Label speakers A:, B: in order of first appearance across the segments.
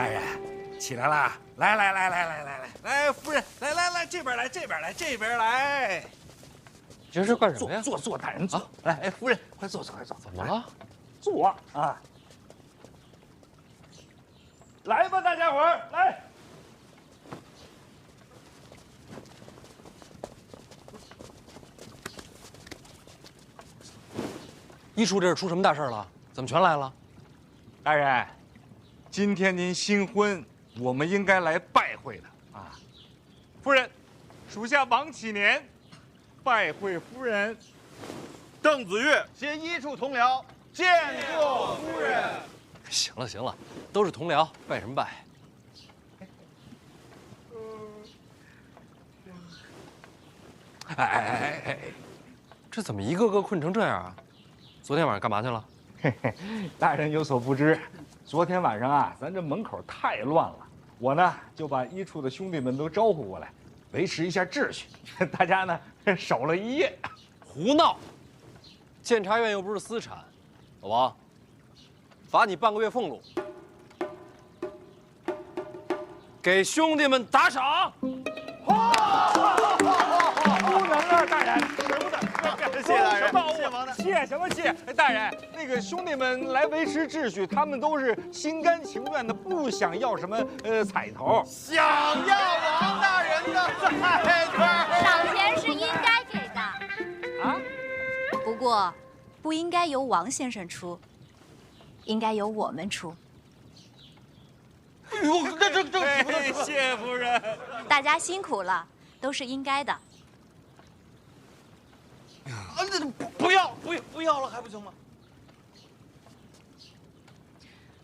A: 大人，起来啦！来，夫人，来，这边来，这边来。
B: 你这是干什么呀？
A: 坐，大人坐。来，夫人，快坐。
B: 怎么了？
A: 坐啊！来吧，大家伙儿，来。
B: 一叔这是出什么大事了？怎么全来了？
A: 大人，今天您新婚，我们应该来拜会的啊。夫人，属下王启年拜会夫人。
C: 邓子岳携一处同僚见过夫人。
B: 行了，都是同僚，拜什么拜？
A: 哎，
B: 这怎么一个个困成这样啊？昨天晚上干嘛去了？
A: 大人有所不知，昨天晚上啊，咱这门口太乱了，我呢就把一处的兄弟们都招呼过来，维持一下秩序。大家呢守了一夜。
B: 胡闹！监察院又不是私产，老王，罚你半个月俸禄，给兄弟们打赏。
A: 不能啊，大人，舍不得。
C: 谢大人，
A: 谢王大，谢什么谢？大人，那个兄弟们来维持秩序，他们都是心甘情愿的，不想要什么彩头。
C: 想要王大人的彩头。
D: 赏钱是应该给的
A: 啊，
D: 不过不应该由王先生出，应该由我们出。
C: 哎呦，这，
A: 谢夫人。
D: 大家辛苦了，都是应该的。
C: 不要了，还不行吗？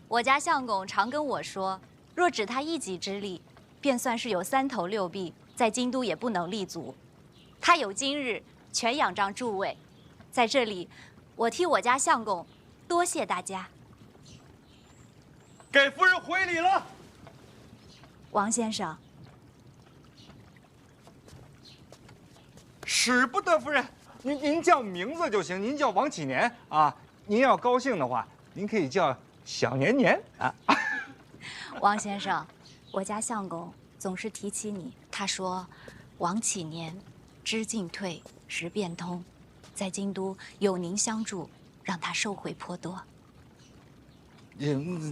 D: 我家相公常跟我说，若只他一己之力，便算是有3头6臂，在京都也不能立足。他有今日，全仰仗诸位。在这里，我替我家相公多谢大家。
C: 给夫人回礼了。
D: 王先生，
A: 使不得，夫人。您叫名字就行，您叫王启年啊。您要高兴的话，您可以叫小年年啊。
D: 王先生，我家相公总是提起你，他说，王启年知进退，识变通，在京都有您相助，让他收获颇多。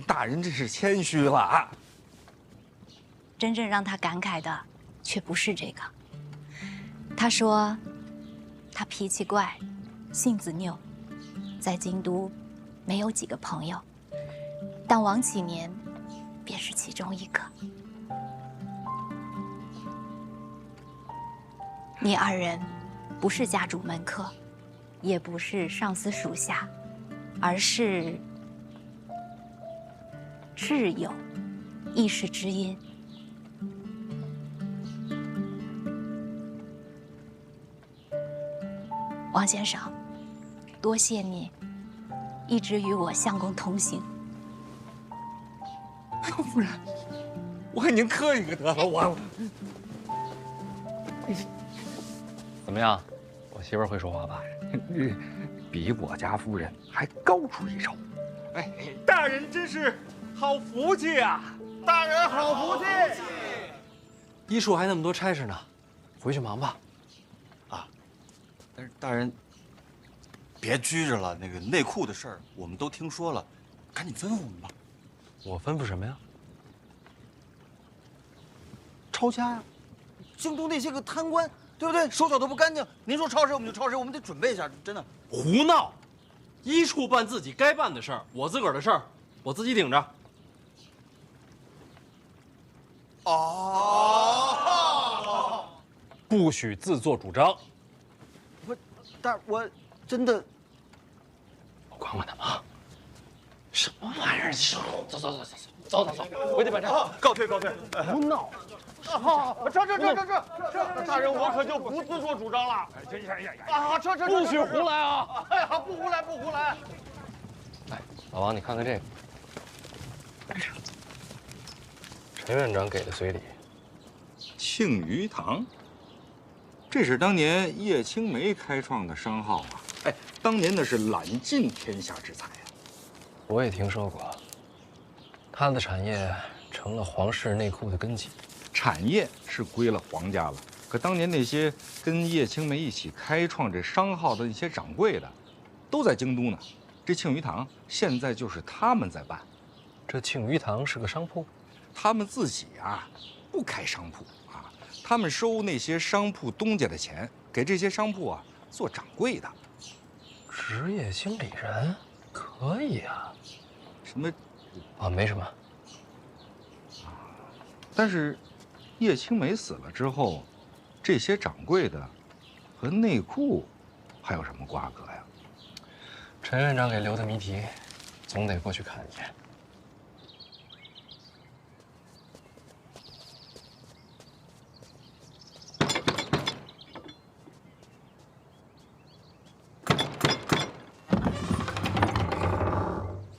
A: 大人这是谦虚了啊。
D: 真正让他感慨的，却不是这个。他说，他脾气怪，性子拗，在京都没有几个朋友，但王启年便是其中一个。你2人不是家主门客，也不是上司属下，而是挚友，亦是知音。王先生，多谢你一直与我相公同行。
A: 夫人，我跟您客气可得了，我
B: 怎么样？我媳妇儿会说话吧？
A: 比我家夫人还高出一筹。哎，大人真是好福气啊！
C: 大人好福气。
B: 一叔还那么多差事呢，回去忙吧。
C: 但是大人，别拘着了，那个内库的事儿我们都听说了，赶紧吩咐我们吧。
B: 我吩咐什么呀？
C: 抄家呀，京都那些个贪官，对不对？手脚都不干净。您说抄谁我们就抄谁，我们得准备一下，真的。
B: 胡闹！一处办自己该办的事儿，我自个儿的事儿，我自己顶着。
C: 哦，
B: 不许自作主张。
C: 但我真的，
B: 管他妈！什么玩意儿？走，回去办账。
C: 告退。
B: 胡闹！
C: 这，大人我可就不自作主张了。这，
B: 不许胡来啊！
C: 哎呀，不胡来。
B: 哎，老王，你看看这个，陈院长给的随礼。
A: 庆余堂，这是当年叶青梅开创的商号啊！哎，当年那是揽尽天下之财啊！
B: 我也听说过，他的产业成成了皇室内库的根基。
A: 产业是归了皇家了，可当年那些跟叶青梅一起开创这商号的那些掌柜的，都在京都呢。这庆余堂现在就是他们在办。
B: 这庆余堂是个商铺？
A: 他们自己啊，不开商铺啊，他们收那些商铺东家的钱，给这些商铺啊做掌柜的。
B: 职业经理人，可以啊。
A: 什么？
B: 啊，没什么。
A: 但是，叶青梅死了之后，这些掌柜的和内库还有什么瓜葛呀？
B: 陈院长给留的谜题，总得过去看一眼。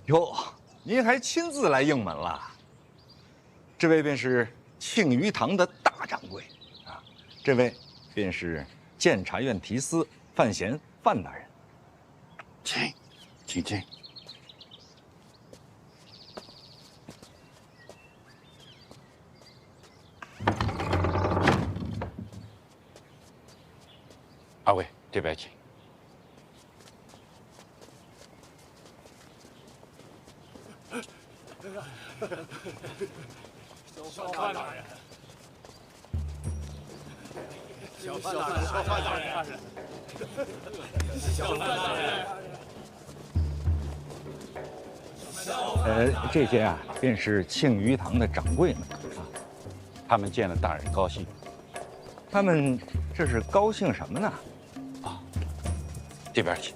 A: 哟，您还亲自来应门了。这位便是庆余堂的大掌柜，啊，这位便是监察院提司范闲范大人。
C: 请。
E: 二位这边请。
F: 小范大人，小范大人，小范大人。
A: 这些啊，便是庆余堂的掌柜们啊。
E: 他们见了大人高兴。
A: 他们这是高兴什么呢？
E: 啊，这边请。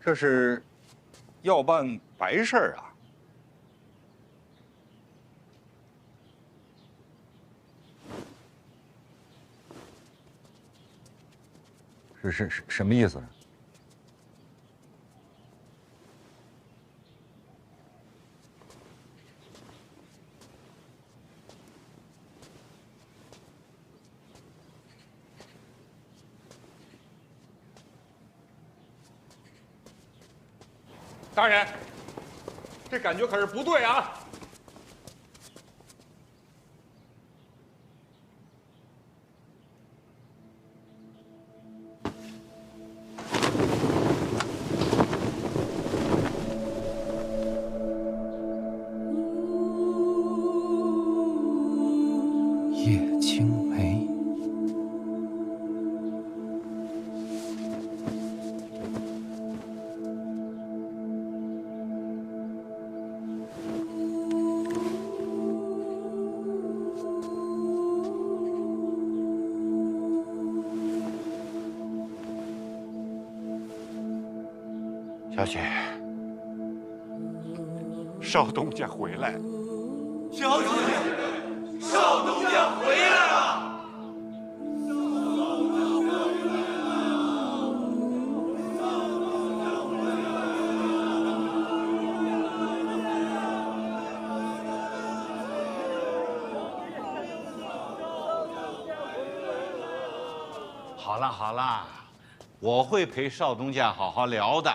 A: 这是要办白事儿啊。是什么意思？大人，这感觉可是不对啊！
B: 叶青梅。
E: 小姐，少东家回来了。
C: 小姐，少东家回来了。
E: 好了好了，我会陪少东家好好聊的。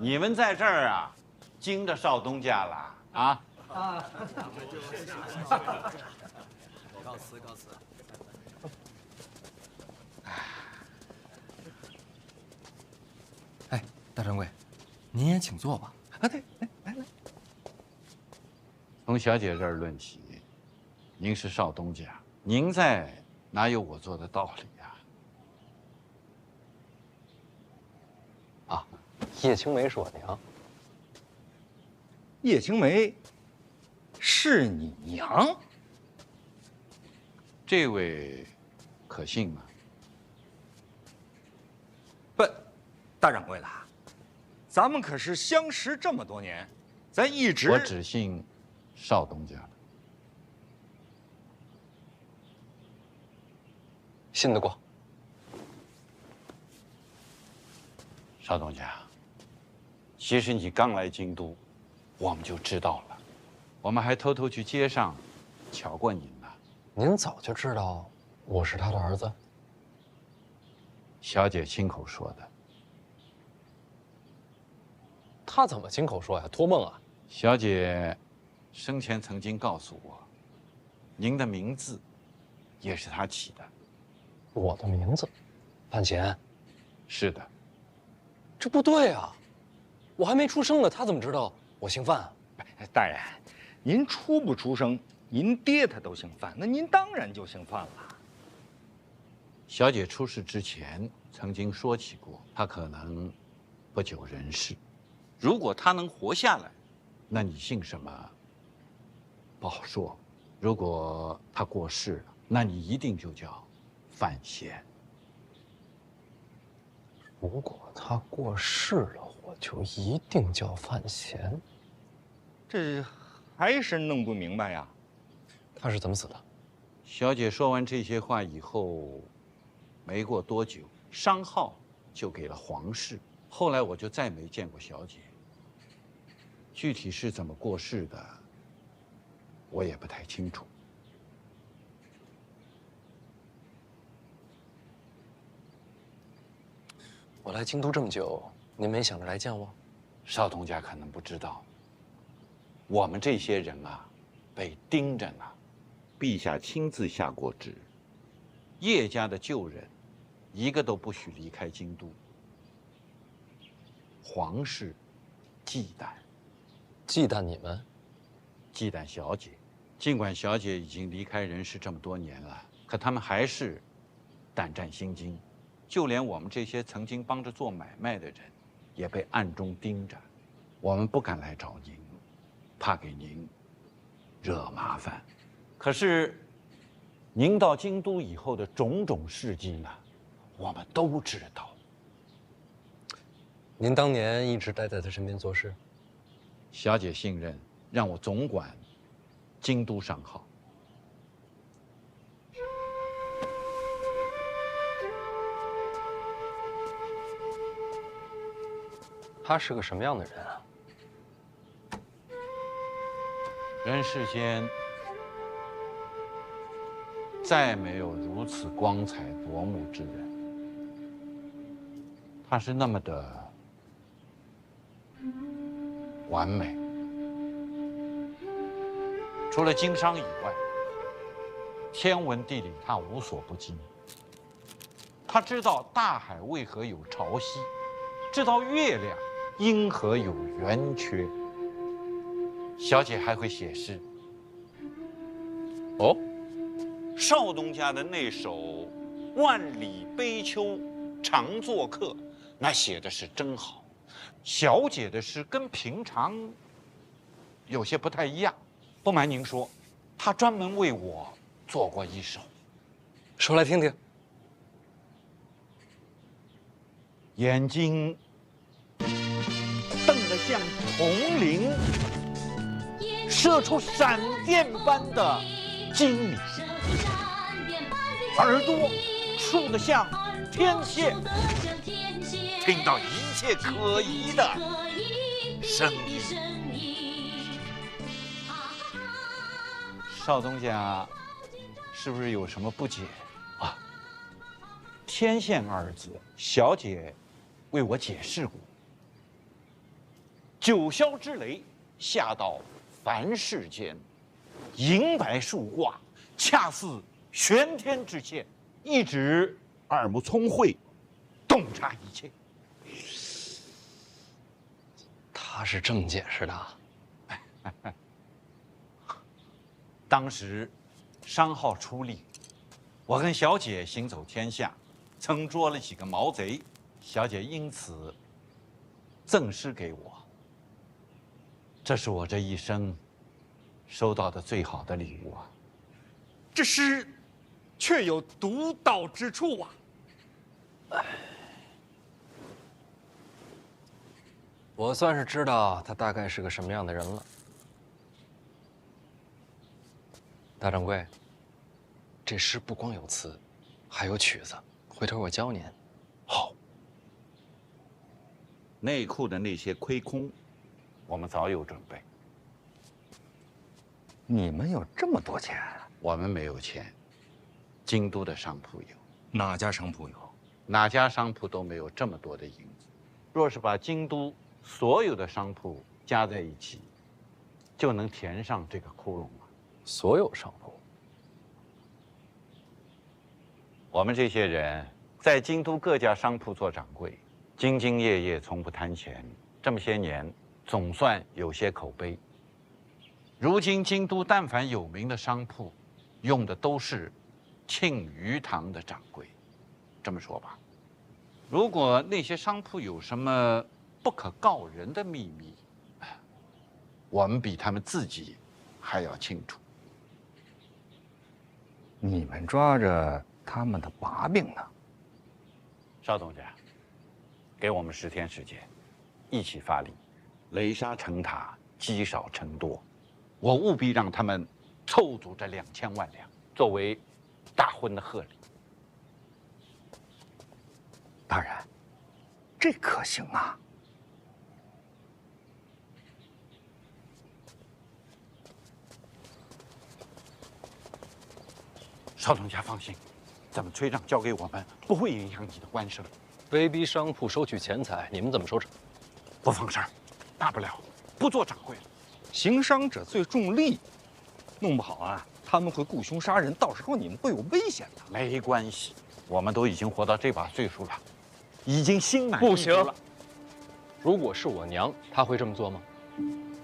E: 你们在这儿啊，惊着少东家了啊！
C: 告辞。
B: 哎，大掌柜，您也请坐吧。
A: 啊，对，来。
E: 从小姐这儿论起，您是少东家，您在哪有我做的道理呀？
B: 啊，叶青梅是我娘。
A: 叶青梅是你娘？
E: 这位可信吗？
A: 不，大掌柜的，咱们可是相识这么多年，咱一直……
E: 我只信少东家了。
B: 信得过。
E: 少东家，其实你刚来京都，我们就知道了，我们还偷偷去街上瞧过您呢。
B: 您早就知道我是他的儿子？
E: 小姐亲口说的。
B: 他怎么亲口说呀？托梦啊？
E: 小姐生前曾经告诉我，您的名字也是她起的。
B: 我的名字，范闲。
E: 是的。
B: 这不对啊！我还没出生呢，他怎么知道我姓范啊？
A: 大人，您出不出生，您爹他都姓范，那您当然就姓范了。
E: 小姐出事之前曾经说起过，她可能不久人世。如果她能活下来，那你姓什么不好说。如果她过世了，那你一定就叫范闲。
B: 如果他过世了，我就一定叫范闲。
A: 这还是弄不明白呀。
B: 他是怎么死的？
E: 小姐说完这些话以后，没过多久，商号就给了皇室。后来我就再没见过小姐。具体是怎么过世的，我也不太清楚。
B: 我来京都这么久，您没想着来见我？
E: 少东家可能不知道，我们这些人啊，被盯着呢。陛下亲自下过旨，叶家的旧人，一个都不许离开京都。皇室忌惮，
B: 忌惮你们？
E: 忌惮小姐。尽管小姐已经离开人世这么多年了，可他们还是胆战心惊。就连我们这些曾经帮着做买卖的人，也被暗中盯着。我们不敢来找您，怕给您惹麻烦。可是，您到京都以后的种种事迹呢，我们都知道。
B: 您当年一直待在他身边做事？
E: 小姐信任，让我总管京都商号。
B: 他是个什么样的人啊？
E: 人世间再没有如此光彩夺目之人。他是那么的完美，除了经商以外，天文地理他无所不精。他知道大海为何有潮汐，知道月亮因何有圆缺。小姐还会写诗。
B: 哦，
E: 少东家的那首《万里悲秋常作客》，那写的是真好。小姐的诗跟平常有些不太一样。不瞒您说，她专门为我做过一首。
B: 说来听听。
E: 眼睛瞪得像铜铃，射出闪电般的精明，耳朵竖得像天线，听到一切可疑的声音。少东家是不是有什么不解啊？天线二字，小姐为我解释过。九霄之雷下到凡世间，银白树挂，恰似玄天之线，一指耳目聪慧，洞察一切。
B: 他是这么解释的。
E: 当时商号出力，我跟小姐行走天下，曾捉了几个毛贼，小姐因此赠诗给我。这是我这一生收到的最好的礼物啊！
A: 这诗却有独到之处啊！
B: 我算是知道他大概是个什么样的人了。大掌柜，这诗不光有词，还有曲子，回头我教您。
E: 好。内库的那些亏空，我们早有准备。
A: 你们有这么多钱？
E: 我们没有钱，京都的商铺有。
A: 哪家商铺有？
E: 哪家商铺都没有这么多的银子。若是把京都所有的商铺加在一起，就能填上这个窟窿了。
B: 所有商铺，
E: 我们这些人在京都各家商铺做掌柜，兢兢业业，从不贪钱，这么些年，总算有些口碑。如今京都但凡有名的商铺，用的都是庆余堂的掌柜。这么说吧，如果那些商铺有什么不可告人的秘密，我们比他们自己还要清楚。
A: 你们抓着他们的把柄呢？
E: 邵东家，给我们10天时间，一起发力，雷沙成塔，积少成多。我务必让他们凑足这2000万两，作为大婚的贺礼。
A: 大人，这可行啊！
E: 邵东家放心，咱们催账交给我们，不会影响你的官声。
B: 威逼商铺收取钱财，你们怎么收场？
E: 不放声，大不了不做掌柜了。
A: 行商者最重利，弄不好啊，他们会雇凶杀人，到时候你们会有危险的。
E: 没关系，我们都已经活到这把岁数了，已经心满意足
B: 不行
E: 了。
B: 如果是我娘，她会这么做吗？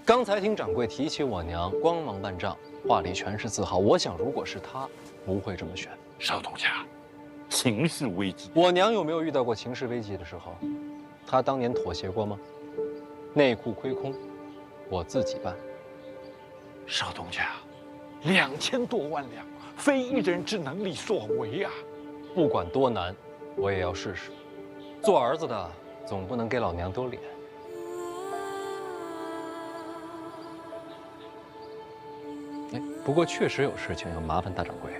B: 刚才听掌柜提起我娘，光芒万丈，话里全是自豪。我想，如果是她，不会这么选。
E: 邵东家，情势危急，
B: 我娘有没有遇到过情势危急的时候？她当年妥协过吗？内库亏空，我自己办。
E: 邵东家，2000多万两，非一人之能力所为啊！
B: 不管多难，我也要试试。做儿子的总不能给老娘丢脸。哎，不过确实有事情要麻烦大掌柜，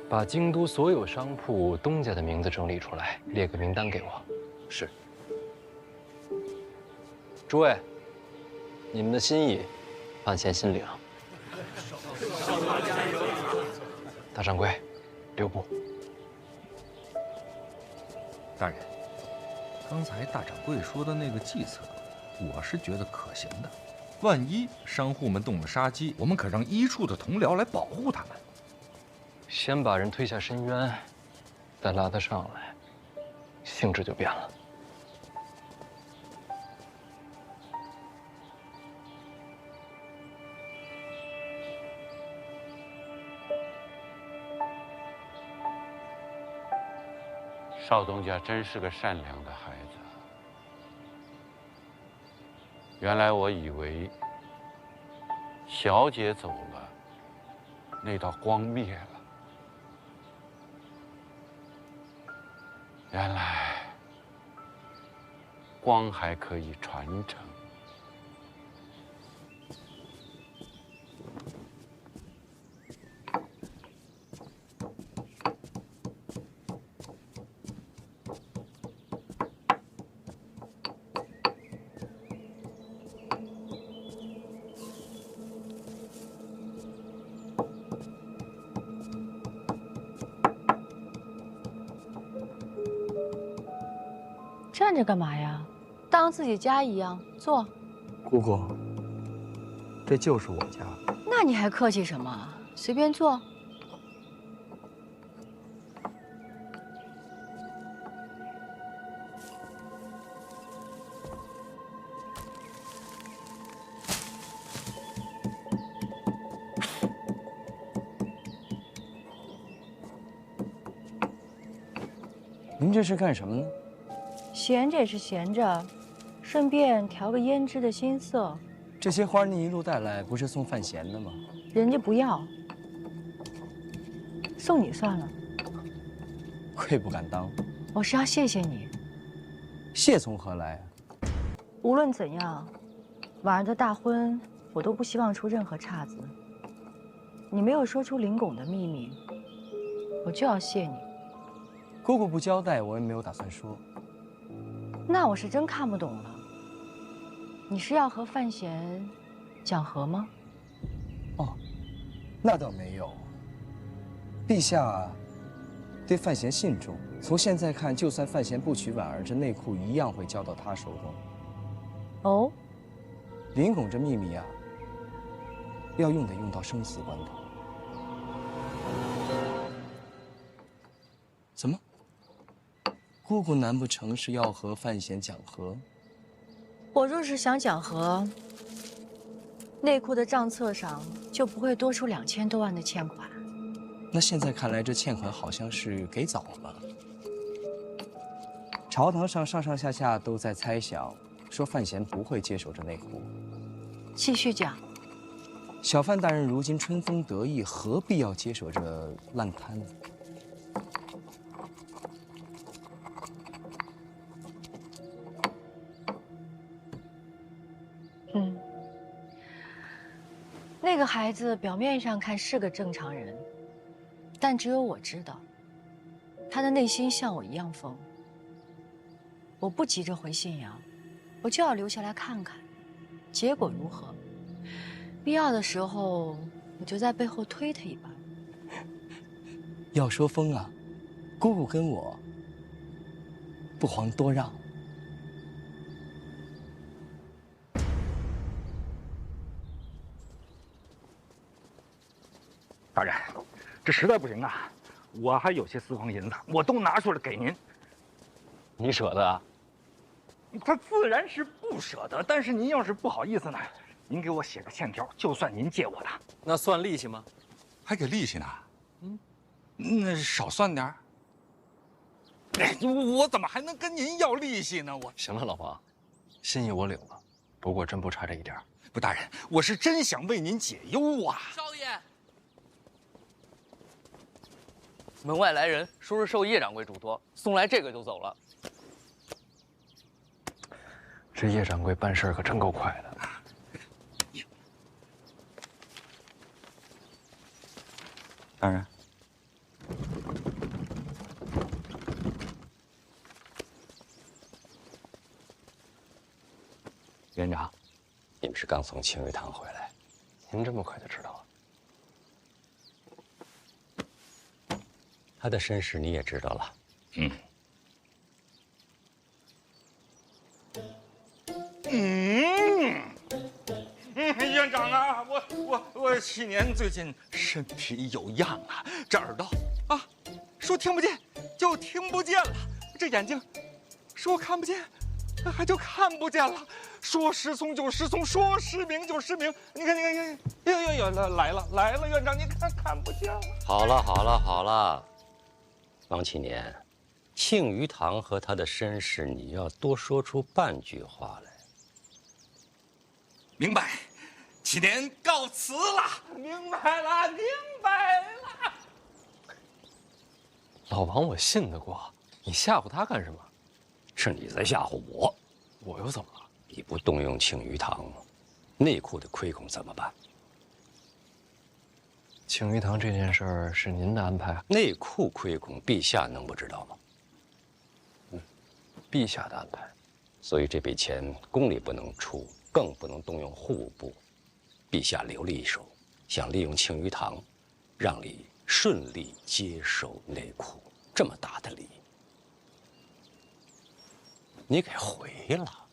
B: 把京都所有商铺东家的名字整理出来，列个名单给我。
E: 是。
B: 诸位，你们的心意，范闲心领。大掌柜，留步。
G: 大人，刚才大掌柜说的那个计策，我是觉得可行的。万一商户们动了杀机，我们可让医处的同僚来保护他们。
B: 先把人推下深渊，再拉他上来，性质就变了。
E: 邵东家真是个善良的孩子。原来我以为小姐走了，那道光灭了。原来光还可以传承。
H: 站着干嘛呀？当自己家一样坐。
I: 姑姑，这就是我家。
H: 那你还客气什么？随便坐。
I: 您这是干什么呢？
H: 闲着也是闲着，顺便调个胭脂的新色。
I: 这些花您一路带来，不是送范闲的吗？
H: 人家不要，送你算了。
I: 愧不敢当。
H: 我是要谢谢你。
I: 谢从何来啊？
H: 无论怎样，晚上的大婚我都不希望出任何岔子。你没有说出林拱的秘密，我就要谢你。
I: 姑姑不交代，我也没有打算说。
H: 那我是真看不懂了。你是要和范闲讲和吗？
I: 哦，那倒没有。陛下
J: 对范闲信重。从现在看，就算范闲不娶婉儿，这内库一样会交到他手中。
H: 哦，
J: 林拱这秘密啊，要用得用到生死关头。怎么？姑姑难不成是要和范闲讲和？
H: 我若是想讲和，内库的账册上就不会多出2000多万的欠款。
J: 那现在看来，这欠款好像是给早了。朝堂上上上下下都在猜想，说范闲不会接手这内库。
H: 继续讲。
J: 小范大人如今春风得意，何必要接手这烂摊子？
H: 那个孩子表面上看是个正常人，但只有我知道，他的内心像我一样疯。我不急着回信阳，我就要留下来看看，结果如何？必要的时候，我就在背后推他一把。
J: 要说疯啊，姑姑跟我不遑多让。
A: 大人，这实在不行啊，我还有些私房银子，我都拿出来给您。
B: 你舍得啊？
A: 他自然是不舍得，但是您要是不好意思呢，您给我写个欠条，就算您借我的。
B: 那算利息吗？
E: 还给利息呢？那少算点儿。
A: 哎，我怎么还能跟您要利息呢？我
B: 行了，老王，心意我领了，不过真不差这一点。
A: 不，大人，我是真想为您解忧啊。
K: 少爷，门外来人，说是受叶掌柜嘱托，送来这个就走了。
B: 这叶掌柜办事可真够快的。
C: 大人，
B: 园长，你们是刚从青鱼堂回来，您这么快就知道了？
L: 他的身世你也知道了。
A: 院长啊，我7年最近身体有恙啊，这耳朵啊，说听不见就听不见了，这眼睛说看不见，还就看不见了，说失聪就失聪，说失明就失明。你看，哟，来了，院长，你看不见了。
L: 好了，王启年，庆余堂和他的身世，你要多说出半句话来。
A: 明白，7年告辞了。明白了。
B: 老王，我信得过，你吓唬他干什么？
L: 是你在吓唬我。
B: 我又怎么了？
L: 你不动用庆余堂，内库的亏空怎么办？
B: 庆余堂这件事儿是您的安排？
L: 内库亏空，陛下能不知道吗？
B: 陛下的安排。
L: 所以这笔钱宫里不能出，更不能动用户部。陛下留了一手，想利用庆余堂，让你顺利接手内库，这么大的礼，你给回了。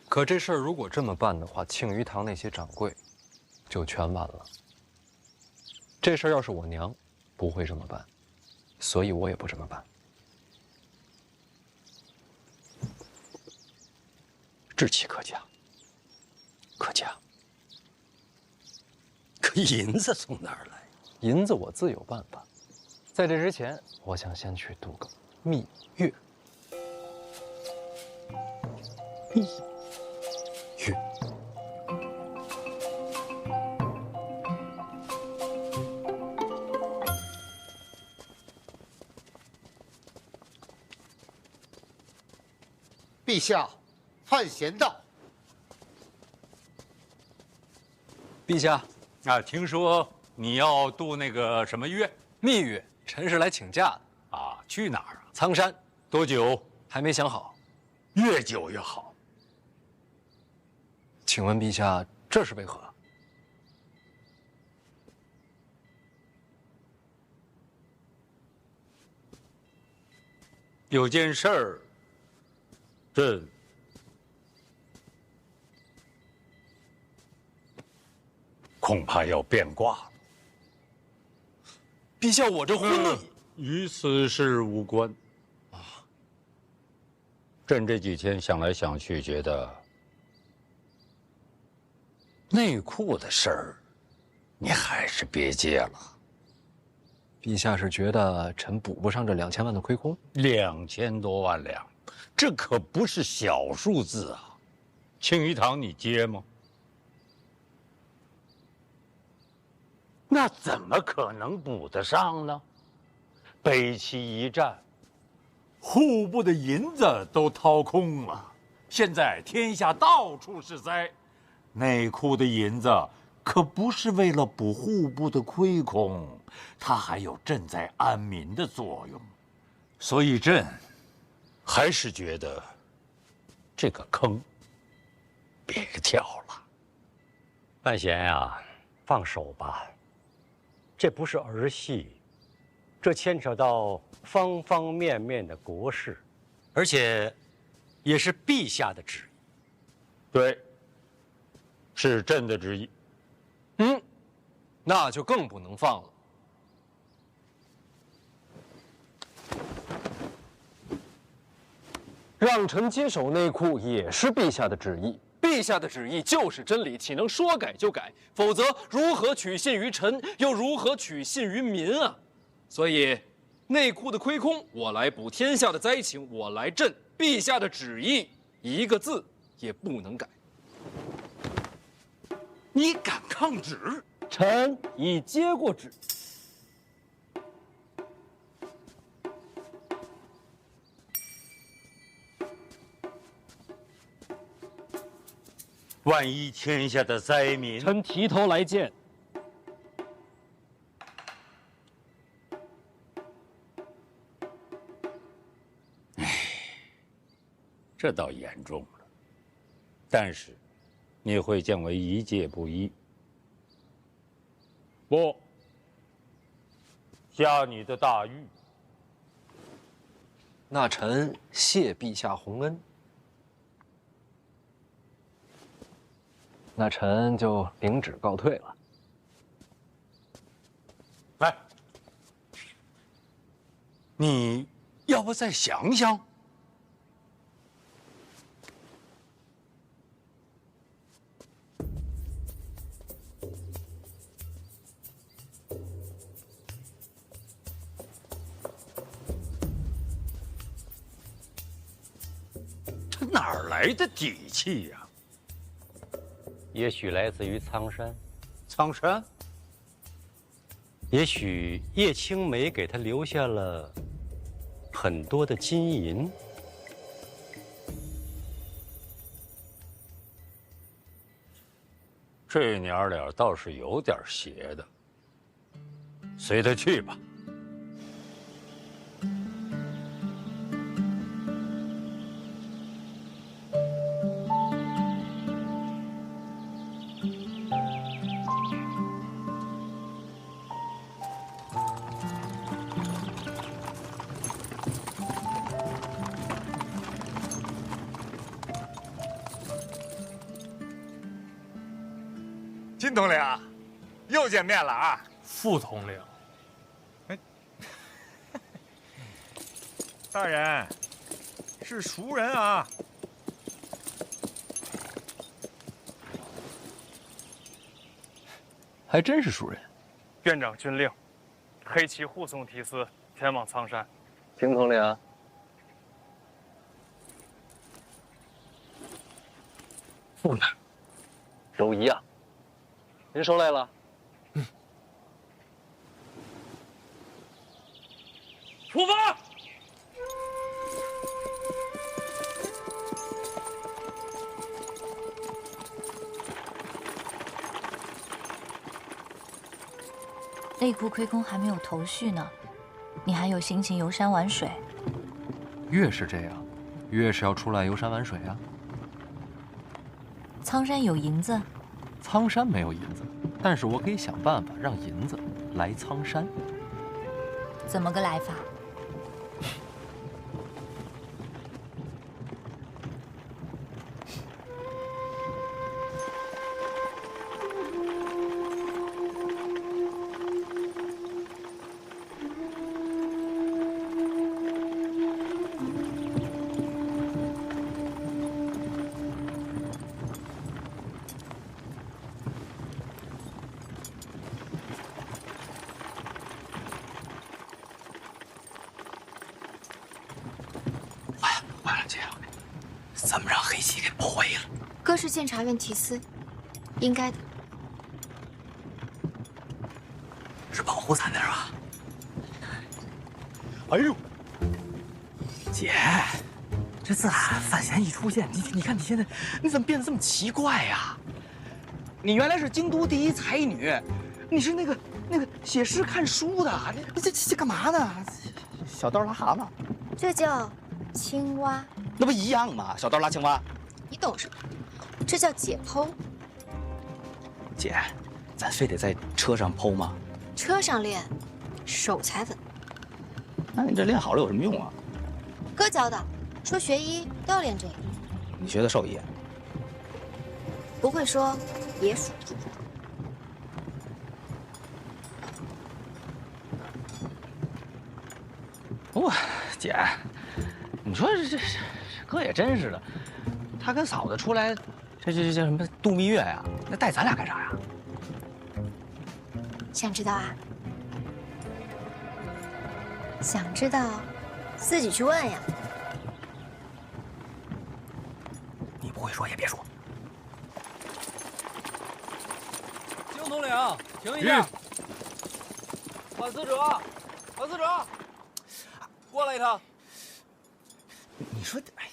B: 可这事儿如果这么办的话，庆余堂那些掌柜就全完了。这事儿要是我娘，不会这么办，所以我也不这么办。
L: 志气可嘉，可嘉。可银子从哪儿来？
B: 银子我自有办法。在这之前，我想先去度个蜜月。
L: 蜜月。
M: 陛下，范闲到。
B: 陛下，
E: 啊，听说你要度那个什么月？
B: 蜜月，臣是来请假的。
E: 啊，去哪儿啊？
B: 苍山。
E: 多久？
B: 还没想好。
E: 越久越好。
B: 请问陛下，这是为何？
L: 有件事儿，朕恐怕要变卦了。
B: 陛下，我这婚呢？
L: 与此事无关。朕这几天想来想去，觉得内库的事儿，你还是别接了。
B: 陛下是觉得臣补不上这2000万的亏空
L: ？2000多万两，这可不是小数字啊！庆余堂你接吗？那怎么可能补得上呢？北齐一战，户部的银子都掏空了，现在天下到处是灾，内库的银子可不是为了补户部的亏空，它还有赈灾安民的作用。所以朕还是觉得这个坑别跳了。
N: 范闲呀，放手吧，这不是儿戏，这牵扯到方方面面的国事，而且也是陛下的旨意。
L: 对，是朕的旨意。
B: 那就更不能放了。让臣接手内库也是陛下的旨意，陛下的旨意就是真理，岂能说改就改？否则如何取信于臣，又如何取信于民啊？所以，内库的亏空我来补，天下的灾情我来赈，陛下的旨意一个字也不能改。
L: 你敢抗旨？
N: 臣已接过旨。
L: 万一天下的灾民，
N: 臣提头来见。
L: 这倒严重了，但是你会降为一介布衣。不，下你的大狱。
B: 那臣谢陛下洪恩。那臣就领旨告退了。
L: 来，你要不再想想？这哪儿来的底气呀？
N: 也许来自于苍山。
L: 苍山？
N: 也许叶青梅给他留下了很多的金银。
L: 这娘俩倒是有点邪的，随他去吧。
A: 金统领，又见面了啊！
F: 副统领，
A: 大人，是熟人啊。
B: 还真是熟人。
F: 院长军令，黑旗护送提司前往苍山。
B: 金统领，
K: 不能，
B: 周仪啊，您收来了。
F: 出发！
D: 内库亏空还没有头绪呢，你还有心情游山玩水？
G: 越是这样，越是要出来游山玩水啊。
D: 苍山有银子？
G: 苍山没有银子，但是我可以想办法让银子来苍山。
D: 怎么个来法？
O: 咱们让黑旗给包围了。
P: 哥是监察院提司，应该的。
O: 是保护咱的是吧？哎呦，姐，这自打范闲一出现，你看你现在你怎么变得这么奇怪呀？你原来是京都第一才女，你是那个写诗看书的，这干嘛呢？小刀拉蛤蟆，
P: 这叫青蛙，
O: 那不一样吗？小刀拉青蛙，
P: 你懂什么？这叫解剖。
O: 姐，咱非得在车上剖吗？
P: 车上练，手才稳。
O: 那你这练好了有什么用啊？
P: 哥教的，说学医都要练这个。
O: 你学的兽医？
P: 不会说也辅助。
O: 哇，姐，你说这哥也真是的，他跟嫂子出来，这叫什么度蜜月呀？那带咱俩干啥呀？
P: 想知道啊？想知道，自己去问呀。
O: 你不会说也别说。
B: 京统领，停一下。换死者，换死者，过来一趟。
O: 你说，哎。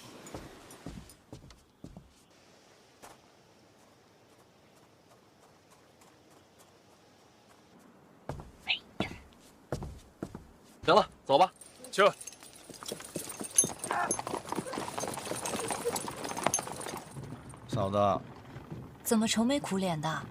K: 行了，走吧。
F: 去。
O: 嫂子，
D: 怎么愁眉苦脸的？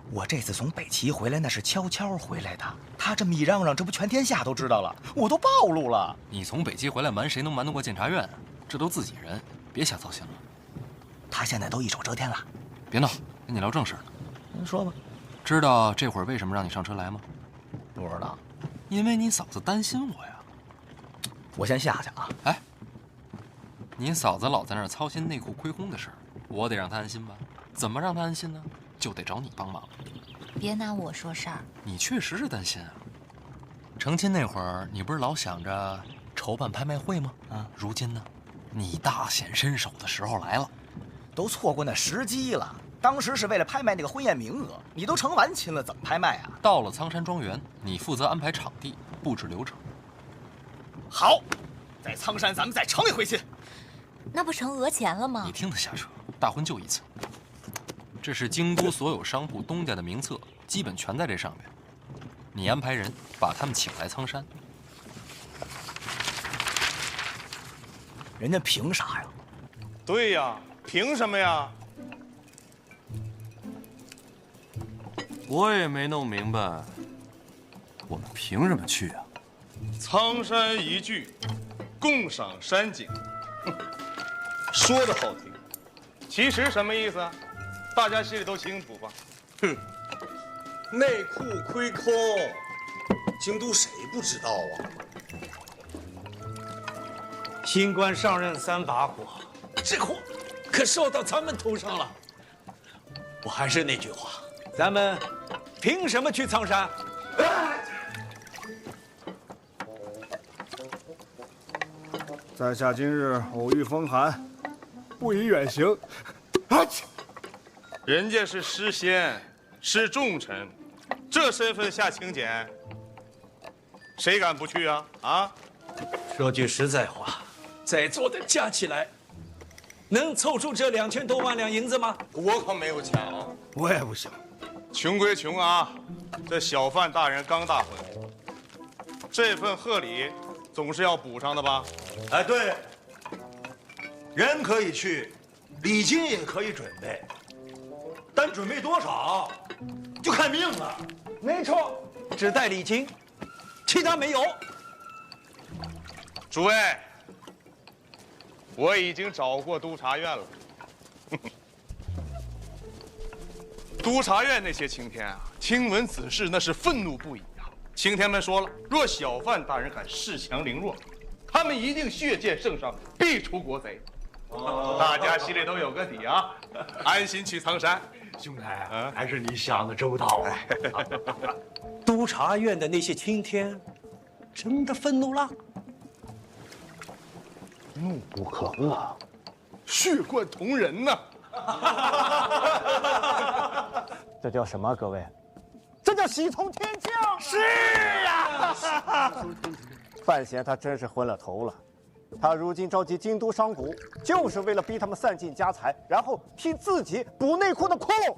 O: 我这次从北齐回来，那是悄悄回来的。他这么一嚷嚷，这不全天下都知道了，我都暴露了。
B: 你从北齐回来瞒谁能瞒得过监察院？这都自己人，别瞎操心了。
O: 他现在都一手遮天了。
B: 别闹，跟你聊正事呢。
O: 您说吧。
B: 知道这会儿为什么让你上车来吗？
O: 不知道。
B: 因为你嫂子担心我呀。
O: 我先下去啊。
B: 哎，你嫂子老在那儿操心内库亏空的事儿，我得让她安心吧？怎么让她安心呢？就得找你帮忙。
D: 别拿我说事儿。
B: 你确实是担心啊。成亲那会儿，你不是老想着筹办拍卖会吗？啊，如今呢，你大显身手的时候来了，
O: 都错过那时机了。当时是为了拍卖那个婚宴名额，你都成完亲了，怎么拍卖啊？
B: 到了苍山庄园，你负责安排场地、布置流程。
O: 好，在苍山咱们再成一回亲，
D: 那不成讹钱了吗？
B: 你听他瞎扯，大婚就一次。这是京都所有商铺东家的名册，基本全在这上面。你安排人把他们请来苍山。
O: 人家凭啥呀？
Q: 对呀，凭什么呀？
R: 我也没弄明白，我们凭什么去啊？
Q: 苍山一聚，共赏山景。说的好听，其实什么意思啊？大家心里都清楚吧？
S: 哼，内库亏空，京都谁不知道啊？
E: 新官上任3把火，
S: 这祸可烧到咱们头上了。
E: 我还是那句话，咱们凭什么去苍山？
T: 在下今日偶遇风寒，不宜远行。
Q: 人家是诗仙，是重臣，这身份下请柬，谁敢不去啊？啊！
E: 说句实在话，
S: 在座的加起来，能凑出这2000多万两银子吗？
Q: 我可没有抢，
T: 我也不行。
Q: 穷归穷啊，这小范大人刚大婚，这份贺礼总是要补上的吧？
S: 哎，对，人可以去，礼金也可以准备，但准备多少就看命了。
E: 没错，只带礼金，其他没有。
Q: 诸位，我已经找过督察院了。督察院那些青天啊，听闻此事那是愤怒不已啊！青天们说了，若小范大人敢恃强凌弱，他们一定血溅圣上，必除国贼。大家心里都有个底啊，安心去苍山。
S: 兄台，还是你想的周到啊！督察院的那些青天，真的愤怒了？
E: 怒不可遏，
Q: 血贯同人呐！
I: 这叫什么？各位，这叫喜从天降。
M: 是啊，
I: 范闲他真是昏了头了。他如今召集京都商贾，就是为了逼他们散尽家财，然后替自己补内裤的窟窿。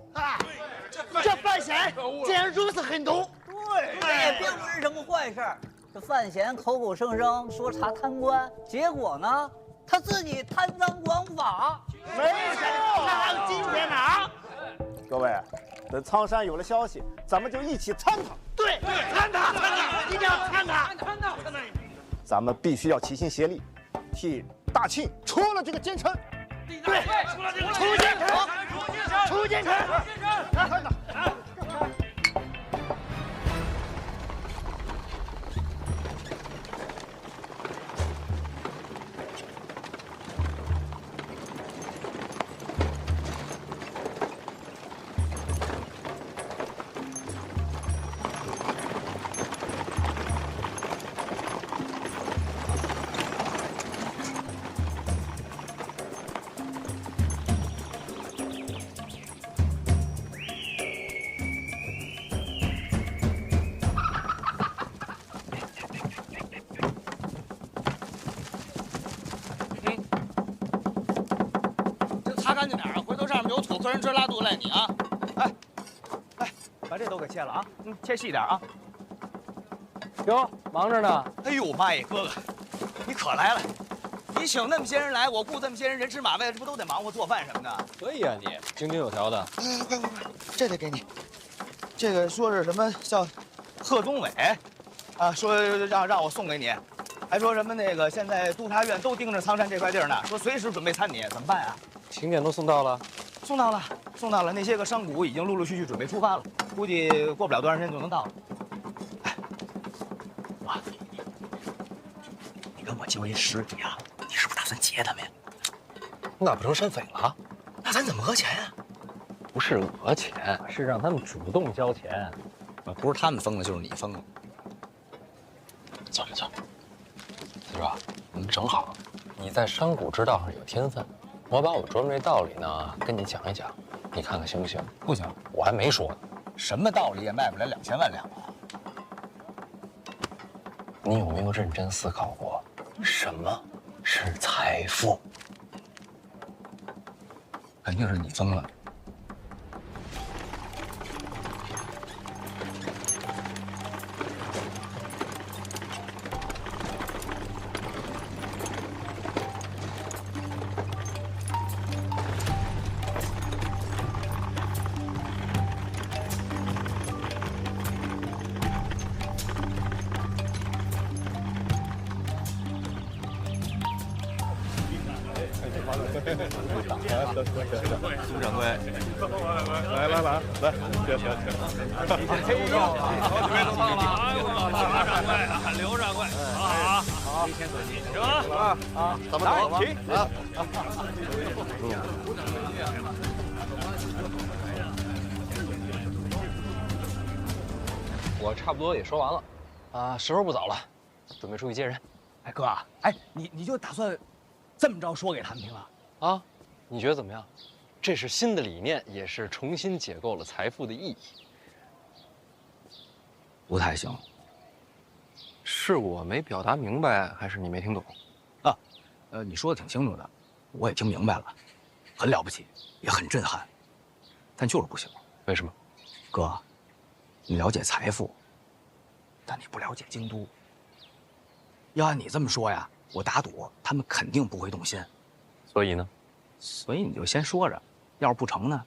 M: 这范闲竟然如此狠毒！
U: 对，这也并不是什么坏事。这范闲口口声声说查贪官，结果呢，他自己贪赃枉法。
M: 没错，他有今天拿。
I: 各位，等苍山有了消息，咱们就一起参他。
M: 对，参他，一定要参他。
I: 咱们必须要齐心协力，替大庆除了这个奸臣。
M: 对，出奸臣，出奸臣，参他。
O: 客人这拉肚赖你啊！哎，来，把这都给切了啊！切细点啊！
K: 哟，忙着呢。
O: 哎呦妈呀，哥哥，你可来了！你请那么些人来，我雇这么些人，人吃马喂，这不都得忙活做饭什么的？
B: 可以啊，你井井有条的。
O: 快，这得给你。这个说是什么叫贺宗伟，啊，说让我送给你，还说什么那个现在督察院都盯着苍山这块地儿呢，说随时准备参你，怎么办啊？
B: 请柬都送到了。
O: 送到了，那些个商贾已经陆陆续续准备出发了，估计过不了多长时间就能到了。哎，你跟我交一10亿啊，你是不是打算劫他们呀？
B: 那不成山匪了？
O: 那咱怎么讹钱呀？
B: 不是讹钱，是让他们主动交钱。
O: 不是他们疯了，就是你疯了。
B: 走。四叔，正好，你在商贾之道上有天分。我把我琢磨这道理呢，跟你讲一讲，你看看行不行？
O: 不行，
B: 我还没说呢。
O: 什么道理也卖不来2000万两啊！
B: 你有没有认真思考过，什么是财富？
O: 肯定是你疯了。苏掌柜，
Q: 来，请。
K: 哎呦，好几位都到了，哎呦，马掌柜，刘掌柜，好，行，
M: 咱们走吧。
B: 我差不多也说完了，啊，时候不早了，准备出去接人。
O: 哎，哥，哎，你就打算这么着说给他们听啊？
B: 啊，你觉得怎么样？这是新的理念，也是重新解构了财富的意义。
O: 不太行。
B: 是我没表达明白，还是你没听懂？
O: 啊，你说的挺清楚的，我也听明白了，很了不起，也很震撼，但就是不行。
B: 为什么？
O: 哥，你了解财富，但你不了解京都。要按你这么说呀，我打赌他们肯定不会动心。
B: 所以呢？
O: 所以你就先说着，要是不成呢，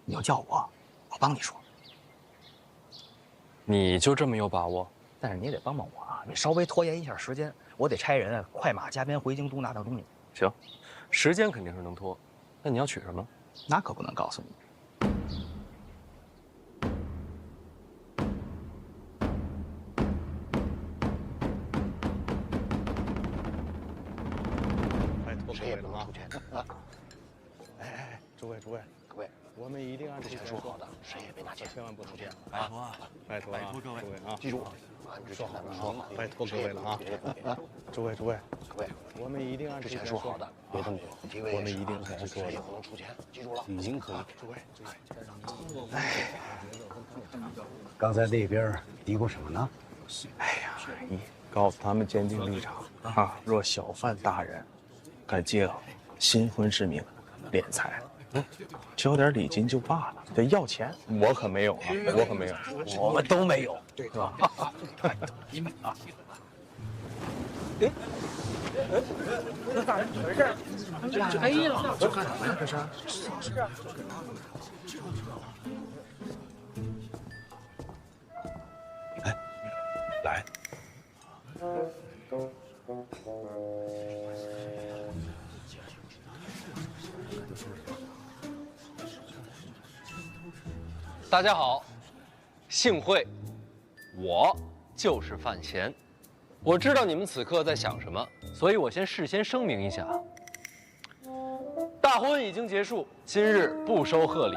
O: 你就叫我帮你说。
B: 你就这么有把握？
O: 但是你也得帮帮我啊！你稍微拖延一下时间，我得差人快马加鞭回京都拿到东西。
B: 行，时间肯定是能拖，那你要取什么？
O: 那可不能告诉你。
T: 谁也不能出钱啊！哎，诸位，各位，我们一定按之前说好的，谁也别拿钱，千万不能这样啊！拜托各位啊，记住，
Q: 说好了，拜托各位了啊！诸位，我们一定按之前说好的，别动手，我们一定按说的，不能出钱，记住了，已经可以。诸位，
H: 哎，刚才那边嘀咕什么呢？
Q: 哎呀，你告诉他们坚定立场啊！若小范大人敢借新婚之名敛财，交点礼金就罢了，这要钱我可没有啊，我可没有，
H: 我们都没有，
Q: 是吧？
H: 啊，
M: 这大人怎么回事？哎呀，这干什么呀？这是？
H: 哎，来。
B: 大家好，幸会，我就是范闲。我知道你们此刻在想什么，所以我事先声明一下，大婚已经结束，今日不收贺礼。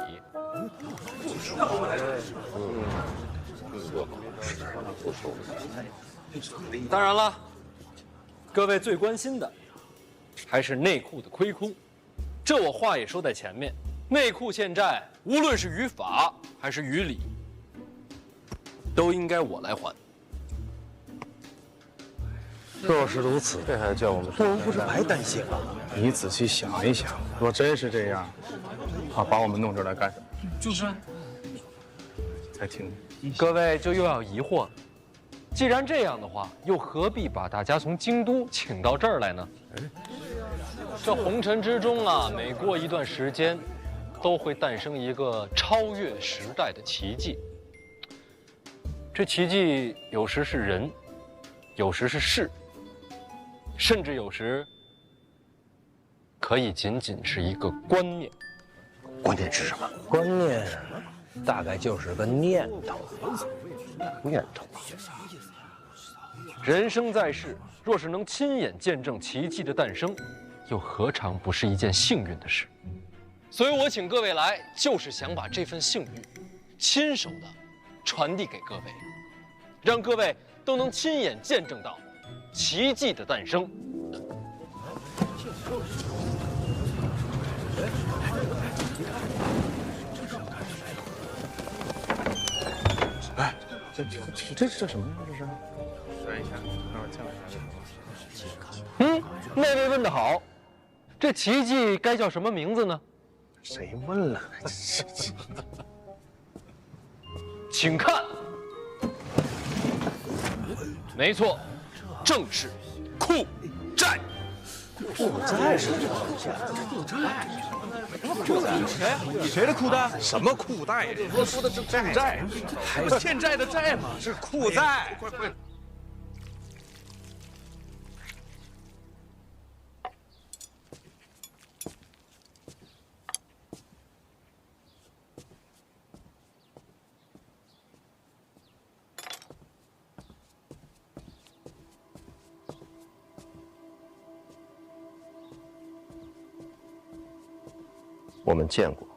B: 当然了，各位最关心的还是内库的亏空。这我话也说在前面，内库欠债，无论是于法还是于理，都应该我来还。
Q: 若是如此，这还叫我们不是白担心了？你仔细想一想，若真是这样，把我们弄这来干什么？
M: 就是。
Q: 再听，
B: 各位就又要疑惑了。既然这样的话，又何必把大家从京都请到这儿来呢？这红尘之中啊，每过一段时间，都会诞生一个超越时代的奇迹。这奇迹有时是人，有时是事，甚至有时可以仅仅是一个观念。
H: 观念是什么？观念大概就是个念头。念头。
B: 人生在世，若是能亲眼见证奇迹的诞生，又何尝不是一件幸运的事？所以我请各位来，就是想把这份幸运亲手的传递给各位，让各位都能亲眼见证到奇迹的诞生。
Q: 哎，这什么呀？这是？等一下，让我叫一下。
B: 那位问得好，这奇迹该叫什么名字呢？
Q: 谁问了？
B: 请看，没错，正是库债。
Q: 库债是什么？库债？谁的裤带？什么裤带呀？我说的是债债，欠债的债嘛，是裤债。快！
V: 我们见过。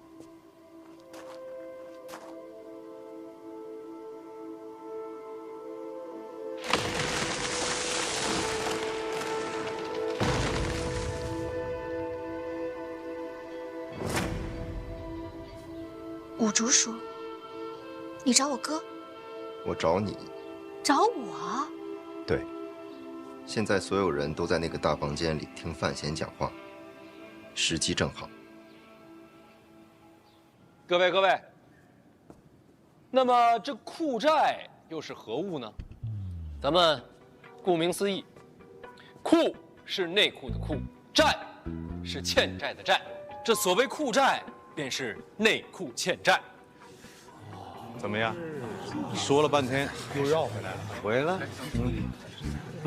P: 五竹叔，你找我哥？
V: 我找你。
P: 找我？
V: 对。现在所有人都在那个大房间里听范闲讲话，时机正好。
B: 各位，那么这库债又是何物呢？咱们顾名思义，库是内库的库，债是欠债的债。这所谓库债，便是内库欠债。
Q: 怎么样？说了半天又绕回来了。回来。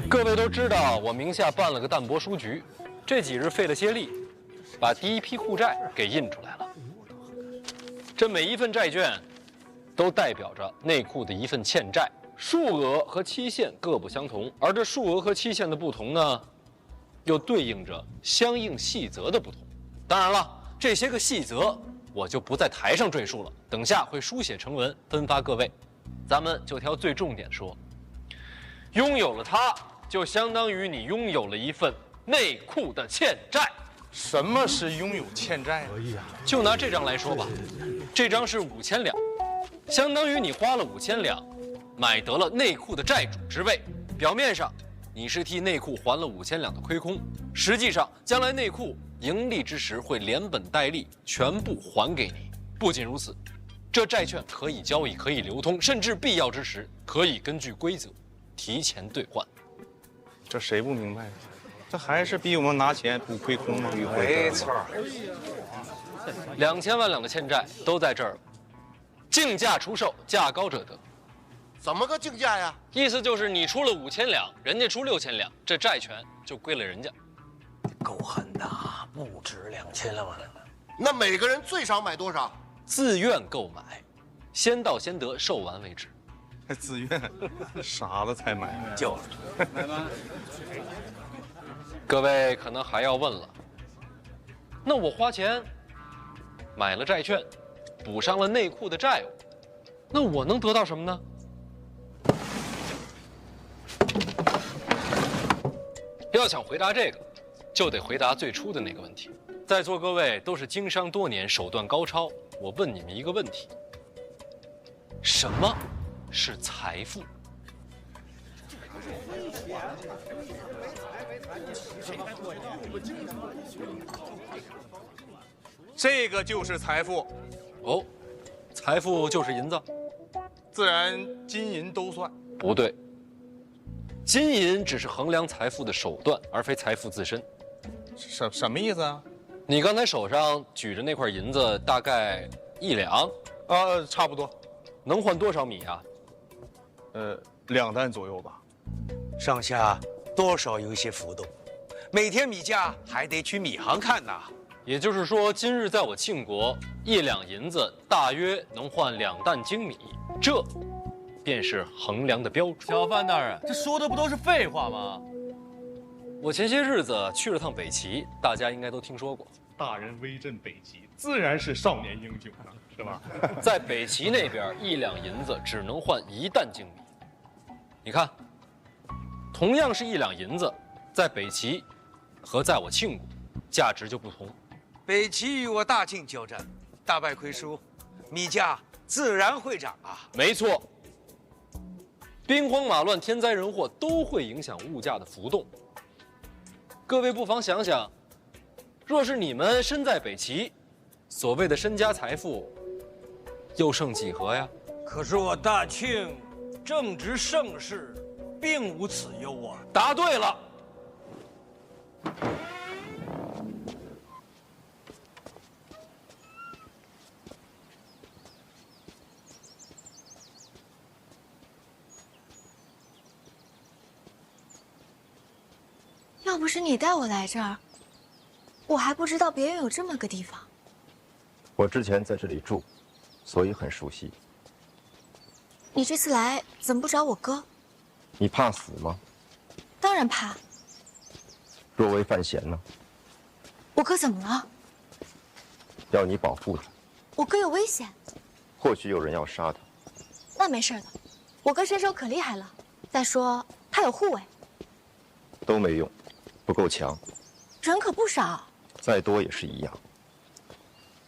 B: 各位都知道，我名下办了个淡泊书局，这几日费了些力，把第一批库债给印出来了。这每一份债券，都代表着内库的一份欠债，数额和期限各不相同，而这数额和期限的不同呢，又对应着相应细则的不同。当然了，这些个细则我就不在台上赘述了，等下会书写成文分发各位。咱们就挑最重点说。拥有了它，就相当于你拥有了一份内裤的欠债。
Q: 什么是拥有欠债啊？
B: 就拿这张来说吧，这张是5000两，相当于你花了5000两，买得了内裤的债主之位。表面上你是替内裤还了5000两的亏空，实际上将来内裤盈利之时会连本带利全部还给你。不仅如此，这债券可以交易，可以流通，甚至必要之时可以根据规则提前兑换。
Q: 这谁不明白呢？这还是逼我们拿钱补亏空吗？
B: 没错，2000万两的欠债都在这儿了，竞价出售，价高者得。
C: 怎么个竞价呀？
B: 意思就是你出了5000两，人家出6000两，这债权就归了人家。
H: 够狠的，不止2000万。
C: 那每个人最少买多少？
B: 自愿购买，先到先得，售完为止。
Q: 还自愿，傻子才买。
H: 就是。
B: 各位可能还要问了，那我花钱买了债券，补上了内裤的债务，那我能得到什么呢？要想回答这个，就得回答最初的那个问题。在座各位都是经商多年，手段高超，我问你们一个问题：什么是财富？
Q: 这个就是财富。
B: 哦，财富就是银子？
Q: 自然金银都算。
B: 不对，金银只是衡量财富的手段，而非财富自身。
Q: 什么意思啊？
B: 你刚才手上举着那块银子，大概1两？
Q: 差不多。
B: 能换多少米啊
Q: ？2担左右吧。
H: 上下多少有一些浮动，每天米价还得去米行看呐。
B: 也就是说，今日在我庆国，1两银子大约能换2担精米，这便是衡量的标准。
R: 小范大人，这说的不都是废话吗？
B: 我前些日子去了趟北齐，大家应该都听说过。
Q: 大人威震北齐，自然是少年英雄啊，是吧？
B: 在北齐那边，1两银子只能换1担精米。你看，同样是1两银子，在北齐和在我庆国，价值就不同。
H: 北齐与我大庆交战，大败亏输，米价自然会涨啊。
B: 没错，兵荒马乱、天灾人祸都会影响物价的浮动。各位不妨想想，若是你们身在北齐，所谓的身家财富又剩几何呀？
H: 可是我大庆正值盛世，并无此忧啊。
B: 答对了。
P: 要不是你带我来这儿，我还不知道别院有这么个地方。
V: 我之前在这里住，所以很熟悉。
P: 你这次来怎么不找我哥？
V: 你怕死吗？
P: 当然怕。
V: 若为范闲呢？
P: 我哥怎么了？
V: 要你保护他。
P: 我哥有危险。
V: 或许有人要杀他。
P: 那没事的，我哥身手可厉害了。再说他有护卫。
V: 都没用，不够强。
P: 人可不少。
V: 再多也是一样。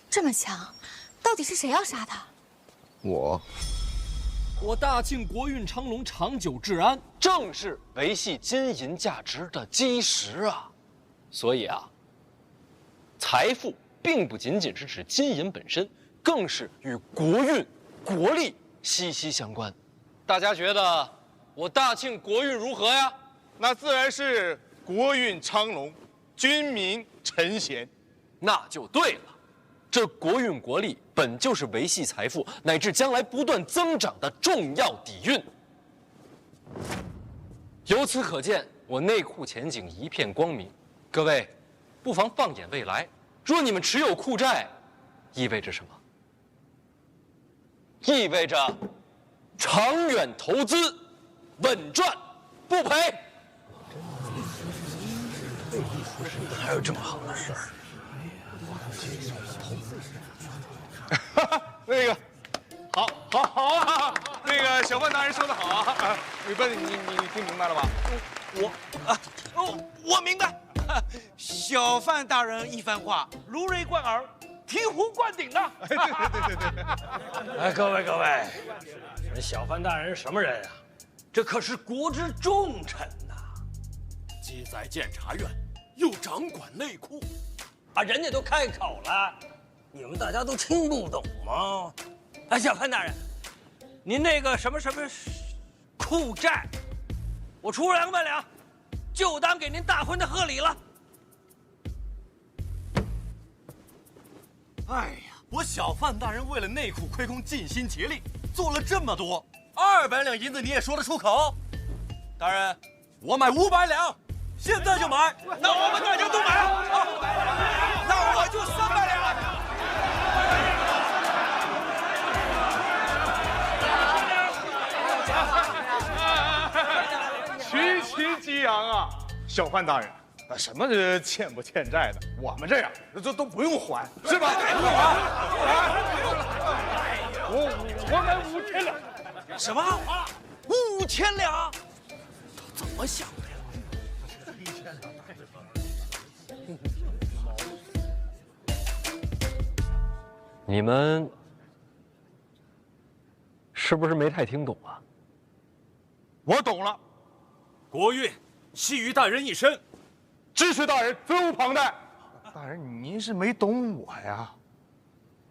P: 这么强，到底是谁要杀他？
B: 我大庆国运昌隆，长久治安，正是维系金银价值的基石啊！所以啊，财富并不仅仅是指金银本身，更是与国运、国力息息相关。大家觉得我大庆国运如何呀？
Q: 那自然是国运昌隆，军民臣贤。
B: 那就对了。这国运国力本就是维系财富乃至将来不断增长的重要底蕴。由此可见，我内库前景一片光明。各位，不妨放眼未来，若你们持有库债，意味着什么？意味着长远投资，稳赚不赔。
H: 还有这么好的事儿？
Q: 那个，好啊，那那个小范大人说的好啊，宇奔，你听明白了吧？
O: 我明白。小范大人一番话，如雷贯耳，醍醐灌顶啊！
Q: 对。
H: 哎，各位，这小范大人什么人啊？这可是国之重臣呐，
K: 既在监察院，又掌管内库，
H: 啊，人家都开口了，你们大家都听不懂吗？哎，小范大人，您那个什么库债，我出200两，就当给您大婚的贺礼了。
K: 哎呀，我小范大人为了内库亏空，尽心竭力做了这么多，200两银子你也说得出口？大人，我买500两，现在就买。
O: 那我们大家都买啊！那我就300
Q: 两。旗旗激昂啊！小范大人，什么欠不欠债的，我们这样都不用还，是吧？我买5000两。
O: 什么？5000两？
K: 怎么想的呀？
B: 你们是不是没太听懂啊？
Q: 我懂了，
K: 国运系于大人一身，
Q: 支持大人责无旁贷。大人，您是没懂我呀，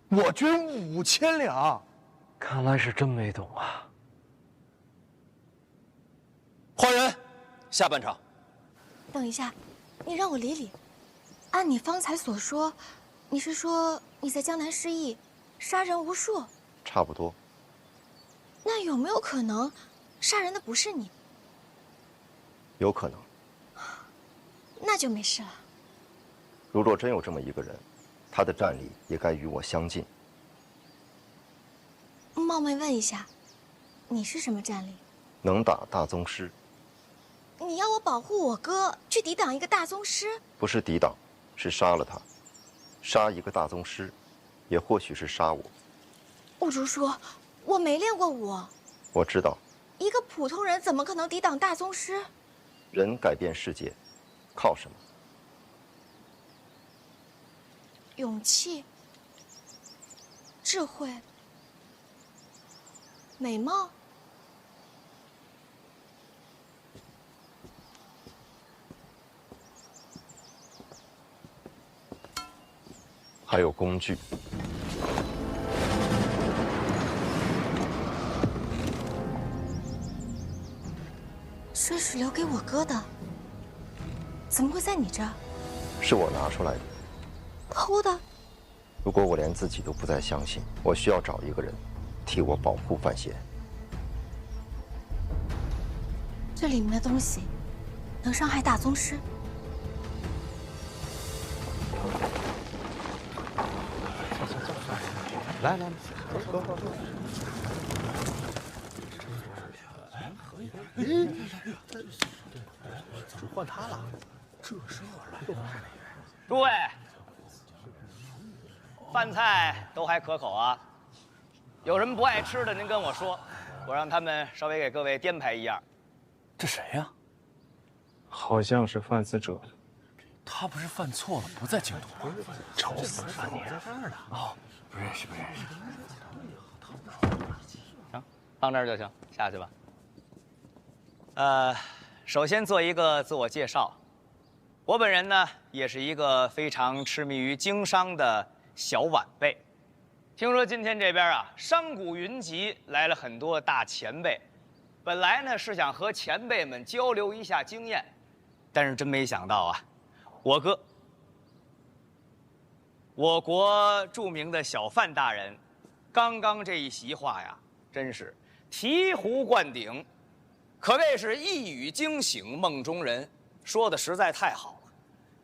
Q: 我捐5000两。
B: 看来是真没懂啊。
O: 换人，下半场。
P: 等一下，你让我理理。按你方才所说，你是说你在江南失忆，杀人无数？
V: 差不多。
P: 那有没有可能，杀人的不是你？
V: 有可能。
P: 那就没事了。
V: 如若真有这么一个人，他的战力也该与我相近。
P: 冒昧问一下，你是什么战力？
V: 能打大宗师。
P: 你要我保护我哥，去抵挡一个大宗师？
V: 不是抵挡，是杀了他。杀一个大宗师，也或许是杀我。
P: 兀竹说，我没练过武。
V: 我知道。
P: 一个普通人怎么可能抵挡大宗师？
V: 人改变世界，靠什么？
P: 勇气、智慧、美貌。
V: 还有工具。
P: 这是留给我哥的，怎么会在你这儿？
V: 是我拿出来的。
P: 偷的？
V: 如果我连自己都不再相信，我需要找一个人替我保护范闲。
P: 这里面的东西能伤害大宗师？
Q: 来，走。
K: 怎么换他了？这是
J: 诸位，饭菜都还可口啊。有什么不爱吃的，您跟我说，我让他们稍微给各位编排一样。
O: 这谁呀？
F: 好像是犯死者。
K: 他不是犯错了，不在京都吗？
F: 找死吧你！
K: 哦，不认识。
J: 行，放这儿就行，下去吧。首先做一个自我介绍。我本人呢，也是一个非常痴迷于经商的小晚辈。听说今天这边啊，商贾云集，来了很多大前辈。本来呢是想和前辈们交流一下经验，但是真没想到啊，我哥，我国著名的小范大人，刚刚这一席话呀，真是醍醐灌顶，可谓是一语惊醒梦中人，说的实在太好了。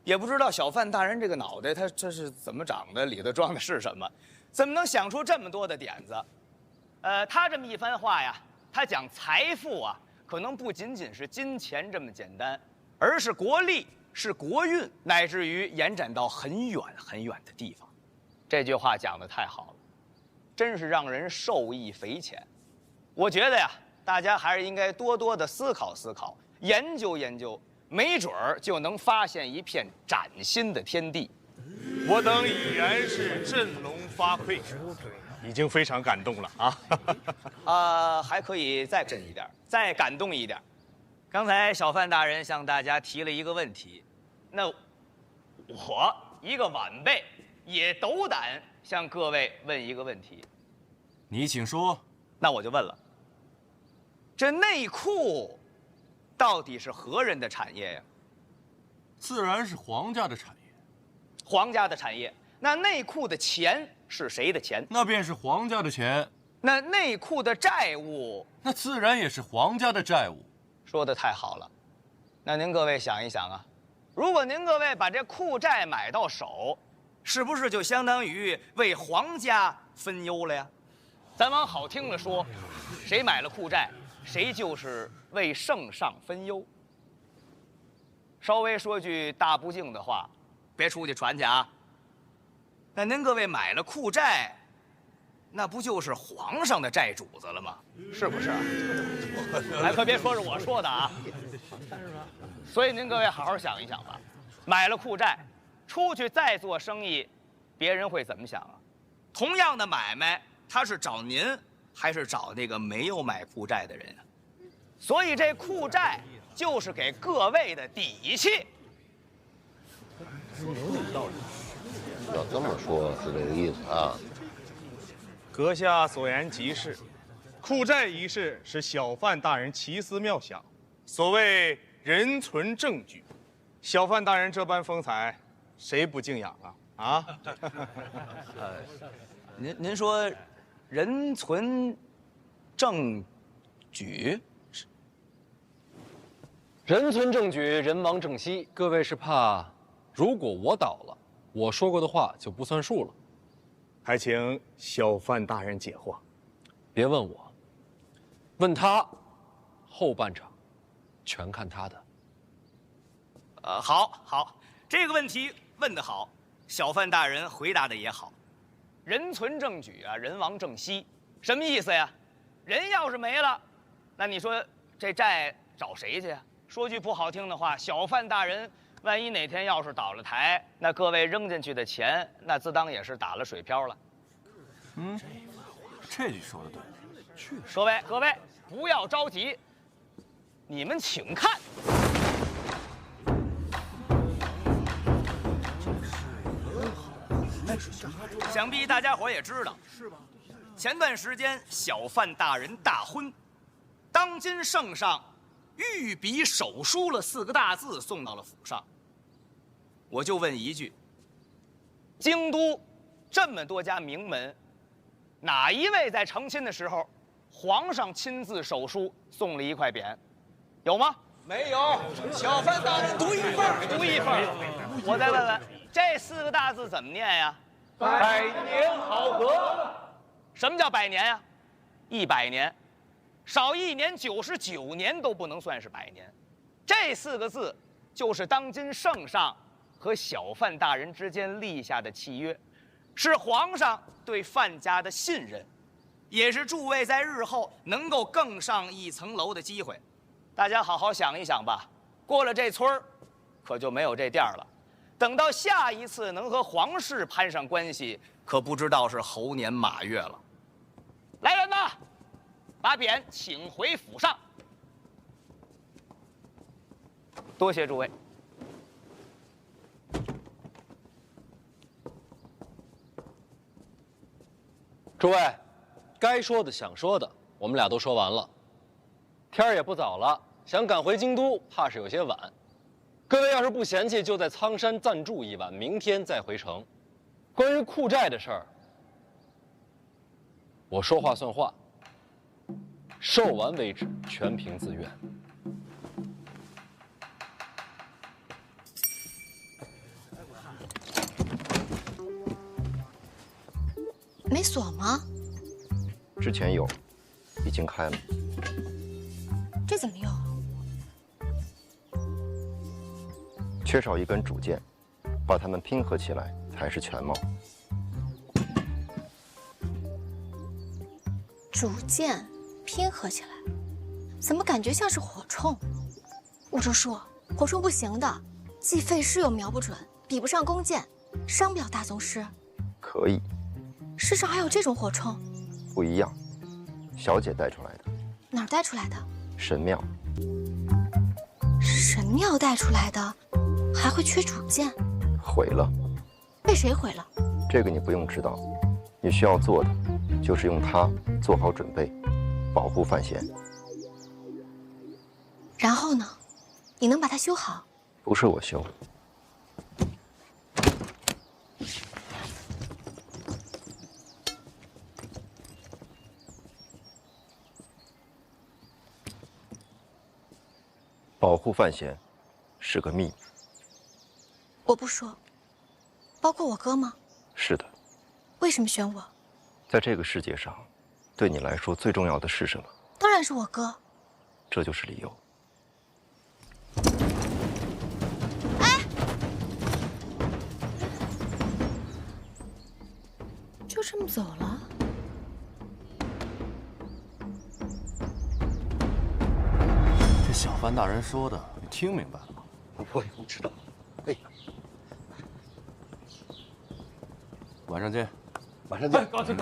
J: 也不知道小范大人这个脑袋，他这是怎么长的，里头装的是什么，怎么能想出这么多的点子？他这么一番话呀，他讲财富啊，可能不仅仅是金钱这么简单，而是国力，是国运，乃至于延展到很远很远的地方。这句话讲得太好了，真是让人受益匪浅。我觉得呀，大家还是应该多多的思考思考，研究研究，没准儿就能发现一片崭新的天地。
Q: 我等已然是振聋发聩，已经非常感动了啊！
J: 还可以再震一点，再感动一点。刚才小范大人向大家提了一个问题，那我一个晚辈也斗胆向各位问一个问题。
R: 你请说。
J: 那我就问了，这内库到底是何人的产业呀？
R: 自然是皇家的产业。
J: 皇家的产业，那内库的钱是谁的钱？
R: 那便是皇家的钱。
J: 那内库的债务，
R: 那自然也是皇家的债务。
J: 说得太好了。那您各位想一想啊，如果您各位把这库债买到手，是不是就相当于为皇家分忧了呀？咱往好听了说，谁买了库债，谁就是为圣上分忧。稍微说句大不敬的话，别出去传去啊。那您各位买了库债，那不就是皇上的债主子了吗？是不是？哎，可别说是我说的啊。所以您各位好好想一想吧，买了库债，出去再做生意，别人会怎么想啊？同样的买卖，他是找您，还是找那个没有买库债的人啊？所以这库债就是给各位的底气。
V: 要这么说，是这个意思啊。
Q: 阁下所言极是，库债一事是小范大人奇思妙想，所谓人存证据，小范大人这般风采，谁不敬仰啊？啊？
J: 您说，人存证据？
B: 人存证据，人亡政息。各位是怕，如果我倒了，我说过的话就不算数了。
Q: 还请小范大人解惑。
B: 别问我，问他。后半场，全看他的。
J: 好，这个问题问得好，小范大人回答的也好。人存证据啊，人亡政息，什么意思呀？人要是没了，那你说这债找谁去呀？说句不好听的话，小范大人万一哪天要是倒了台，那各位扔进去的钱，那自当也是打了水漂了。
R: 这句说的对。
J: 各位不要着急，你们请看。想必大家伙也知道，前段时间小范大人大婚，当今圣上御笔手书了4个大字送到了府上。我就问一句，京都这么多家名门，哪一位在成亲的时候，皇上亲自手书送了一块匾，有吗？
H: 没有，小范大人独一份儿，
J: 独一份儿。我再问问，这4个大字怎么念呀？
H: 百年好合。
J: 什么叫百年呀？100年，少1年99年都不能算是100年。这4个字就是当今圣上和小范大人之间立下的契约，是皇上对范家的信任，也是诸位在日后能够更上一层楼的机会。大家好好想一想吧，过了这村儿，可就没有这店儿了。等到下一次能和皇室攀上关系，可不知道是猴年马月了。来人呐，把匾请回府上。多谢诸位。
B: 诸位，该说的、想说的，我们俩都说完了。天儿也不早了，想赶回京都，怕是有些晚。各位要是不嫌弃，就在苍山暂住一晚，明天再回城。关于库债的事儿，我说话算话，售完为止，全凭自愿。
P: 没锁吗？
V: 之前有，已经开了。
P: 这怎么用？
V: 缺少一根主件，把它们拼合起来才是全貌。
P: 主件，拼合起来，怎么感觉像是火铳？吴竹树，火铳不行的，既费事又瞄不准，比不上弓箭，伤不了大宗师。
V: 可以，
P: 世上还有这种火铳？
V: 不一样，小姐带出来的。
P: 哪儿带出来的？
V: 神庙。
P: 神庙带出来的，还会缺主剑？
V: 毁了。
P: 被谁毁了？
V: 这个你不用知道，你需要做的就是用它做好准备，保护范闲。
P: 然后呢？你能把它修好？
V: 不是我修。保护范闲是个秘密。
P: 我不说。包括我哥吗？
V: 是的。
P: 为什么选我？
V: 在这个世界上，对你来说最重要的是什么？
P: 当然是我哥。
V: 这就是理由。
P: 哎，就这么走了？
R: 这小范大人说的，你听明白了吗？
S: 我也不知道。哎，
R: 晚上见。
S: 晚上见。
R: 告辞。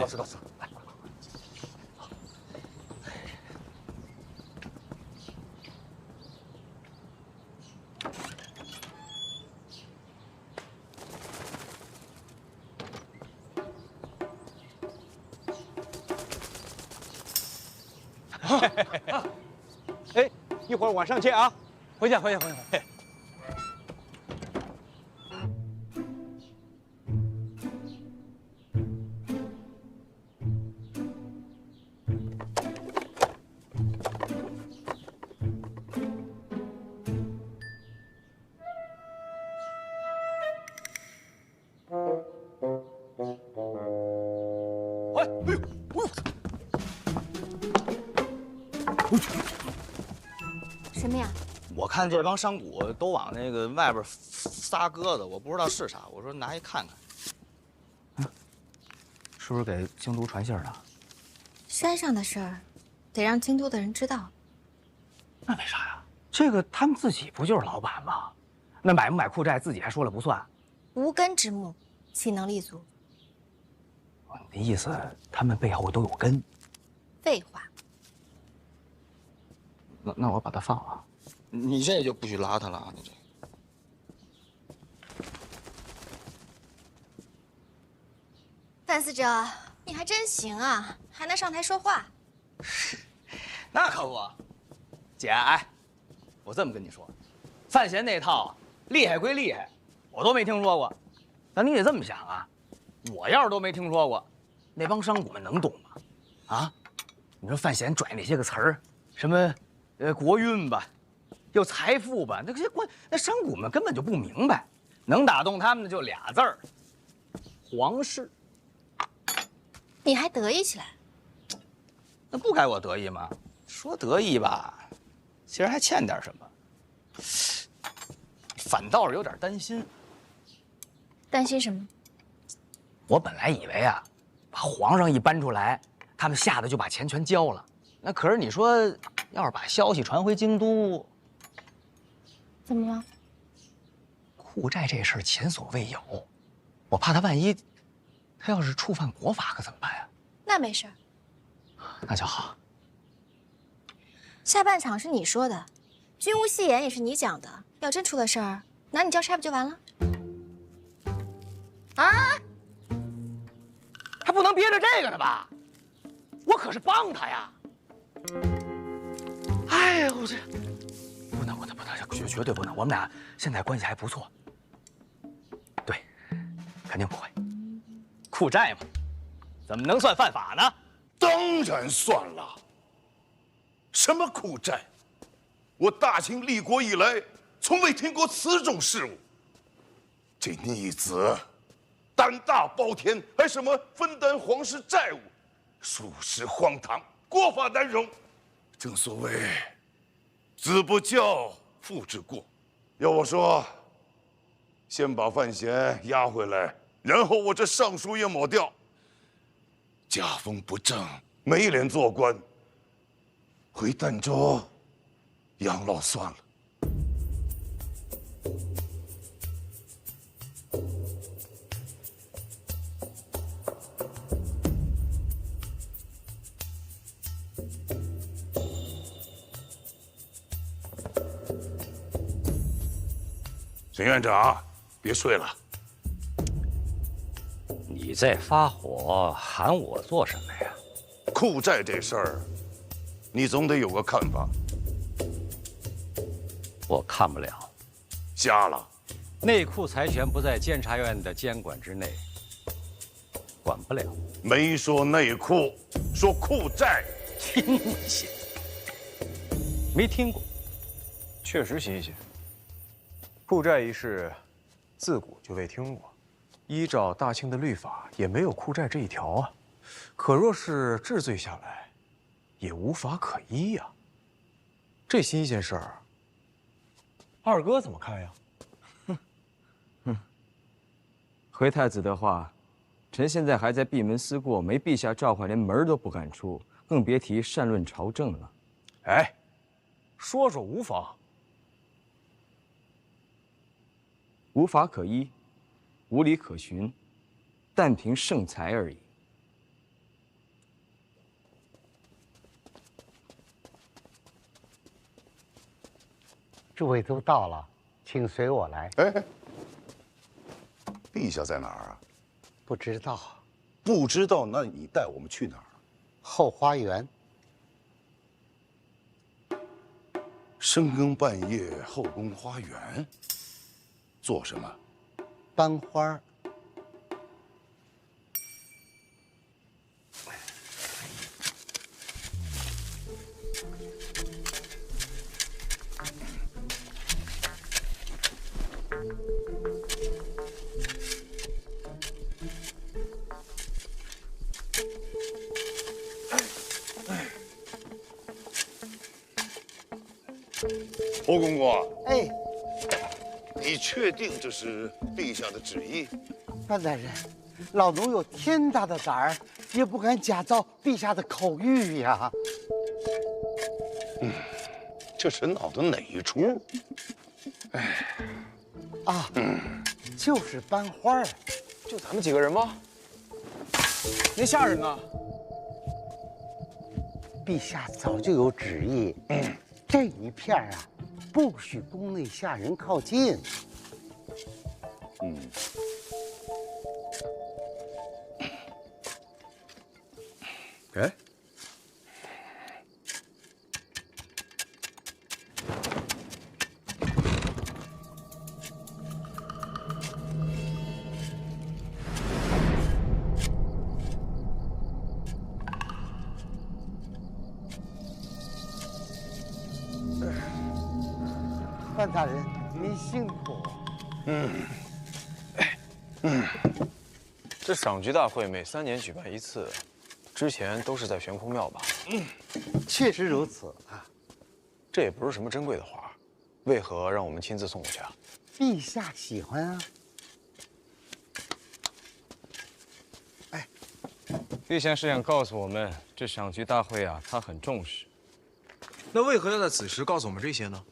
J: 哎，一会儿我上去啊，
O: 回去。
P: 什么呀？
J: 我看这帮商贾都往那个外边撒鸽子，我不知道是啥，我说拿一看看。
O: 是不是给京都传信的？
P: 山上的事儿，得让京都的人知道。
O: 那为啥呀？这个他们自己不就是老板吗？那买不买库寨自己还说了不算。
P: 无根之木，岂能立足？
O: 你的意思，他们背后都有根？
P: 废话。
O: 那我把他放了。
J: 你这就不许拉他了啊！你这。
P: 范司者，你还真行啊，还能上台说话。
J: 那可不，姐，哎，我这么跟你说，范闲那套厉害归厉害，我都没听说过。
O: 但你得这么想啊，
J: 我要是都没听说过，
O: 那帮商贾们能懂吗？啊，你说范闲拽那些个词儿，什么国运吧，又财富吧，那些那商贾们根本就不明白，
J: 能打动他们的就俩字儿：皇室。
P: 你还得意起来？
J: 那不该我得意吗？说得意吧，其实还欠点什么，反倒是有点担心。
P: 担心什么？
O: 我本来以为啊，把皇上一搬出来，他们吓得就把钱全交了。那可是你说，要是把消息传回京都，
P: 怎么了？
O: 库寨这事儿前所未有，我怕他万一，他要是触犯国法可怎么办呀？
P: 那没事儿，
O: 那就好。
P: 下半场是你说的，军务戏言也是你讲的。要真出了事儿，拿你交差不就完了？
O: 啊！还不能憋着这个呢吧？我可是帮他呀！哎呀，我这不能，绝对不能。我们俩现在关系还不错。对，肯定不会。
J: 库寨嘛，怎么能算犯法呢？
S: 当然算了。什么库寨？我大清立国以来，从未听过此种事物。这逆子，胆大包天，还什么分担皇室债务，属实荒唐，国法难容。正所谓，子不教，父之过。要我说，先把范闲押回来，然后我这尚书也抹掉。家风不正，没脸做官，回儋州养老算了。沈院长，别睡了。
L: 你在发火，喊我做什么呀？
S: 库债这事儿，你总得有个看法。
L: 我看不了。
S: 瞎了。
L: 内库财权不在监察院的监管之内，管不了。
S: 没说内库，说库债。
L: 新鲜，没听过。
B: 确实新鲜。库债一事，自古就未听过。依照大清的律法，也没有库债这一条啊。可若是治罪下来，也无法可依呀。这新鲜事儿，二哥怎么看呀？
N: 回太子的话，臣现在还在闭门思过，没陛下召唤，连门都不敢出，更别提善论朝政了。
B: 哎，说说无妨。
N: 无法可依，无理可循，但凭圣才而已。
W: 诸位都到了，请随我来。
S: 哎，陛下在哪儿啊？
W: 不知道。
S: 不知道，那你带我们去哪儿？
W: 后花园。
S: 深更半夜后宫花园，做什么？
W: 班花。
S: 侯公公，
W: 哎，
S: 你确定这是陛下的旨意？
W: 范大人，老奴有天大的胆儿，也不敢假造陛下的口谕呀。
S: 这是闹的哪一出？
W: 哎，啊，就是班花儿。
B: 就咱们几个人吗？您吓人呐！
W: 陛下早就有旨意，这一片啊，不许宫内下人靠近。
B: 哎，
W: 范大人，您辛苦。
B: 这赏菊大会每3年举办一次，之前都是在悬空庙吧？
W: 确实如此啊。
B: 这也不是什么珍贵的花，为何让我们亲自送过去啊？
W: 陛下喜欢啊。
N: 陛下是想告诉我们，这赏菊大会啊，他很重视。
B: 那为何要在此时告诉我们这些呢？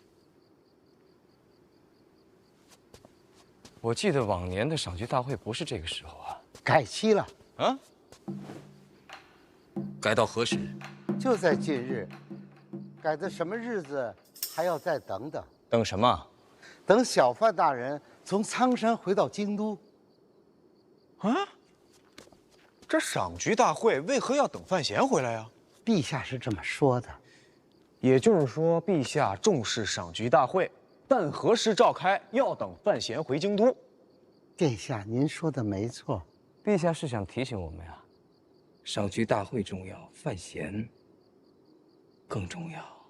N: 我记得往年的赏菊大会不是这个时候啊。
W: 改期了
N: 啊？改到何时？
W: 就在近日。改的什么日子，还要再等等。
N: 等什么？
W: 等小范大人从苍山回到京都。
B: 啊？这赏菊大会为何要等范闲回来呀？
W: 陛下是这么说的。
B: 也就是说，陛下重视赏菊大会，但何时召开，要等范闲回京都。
W: 殿下，您说的没错。
N: 陛下是想提醒我们呀，赏菊大会重要，范闲更重要。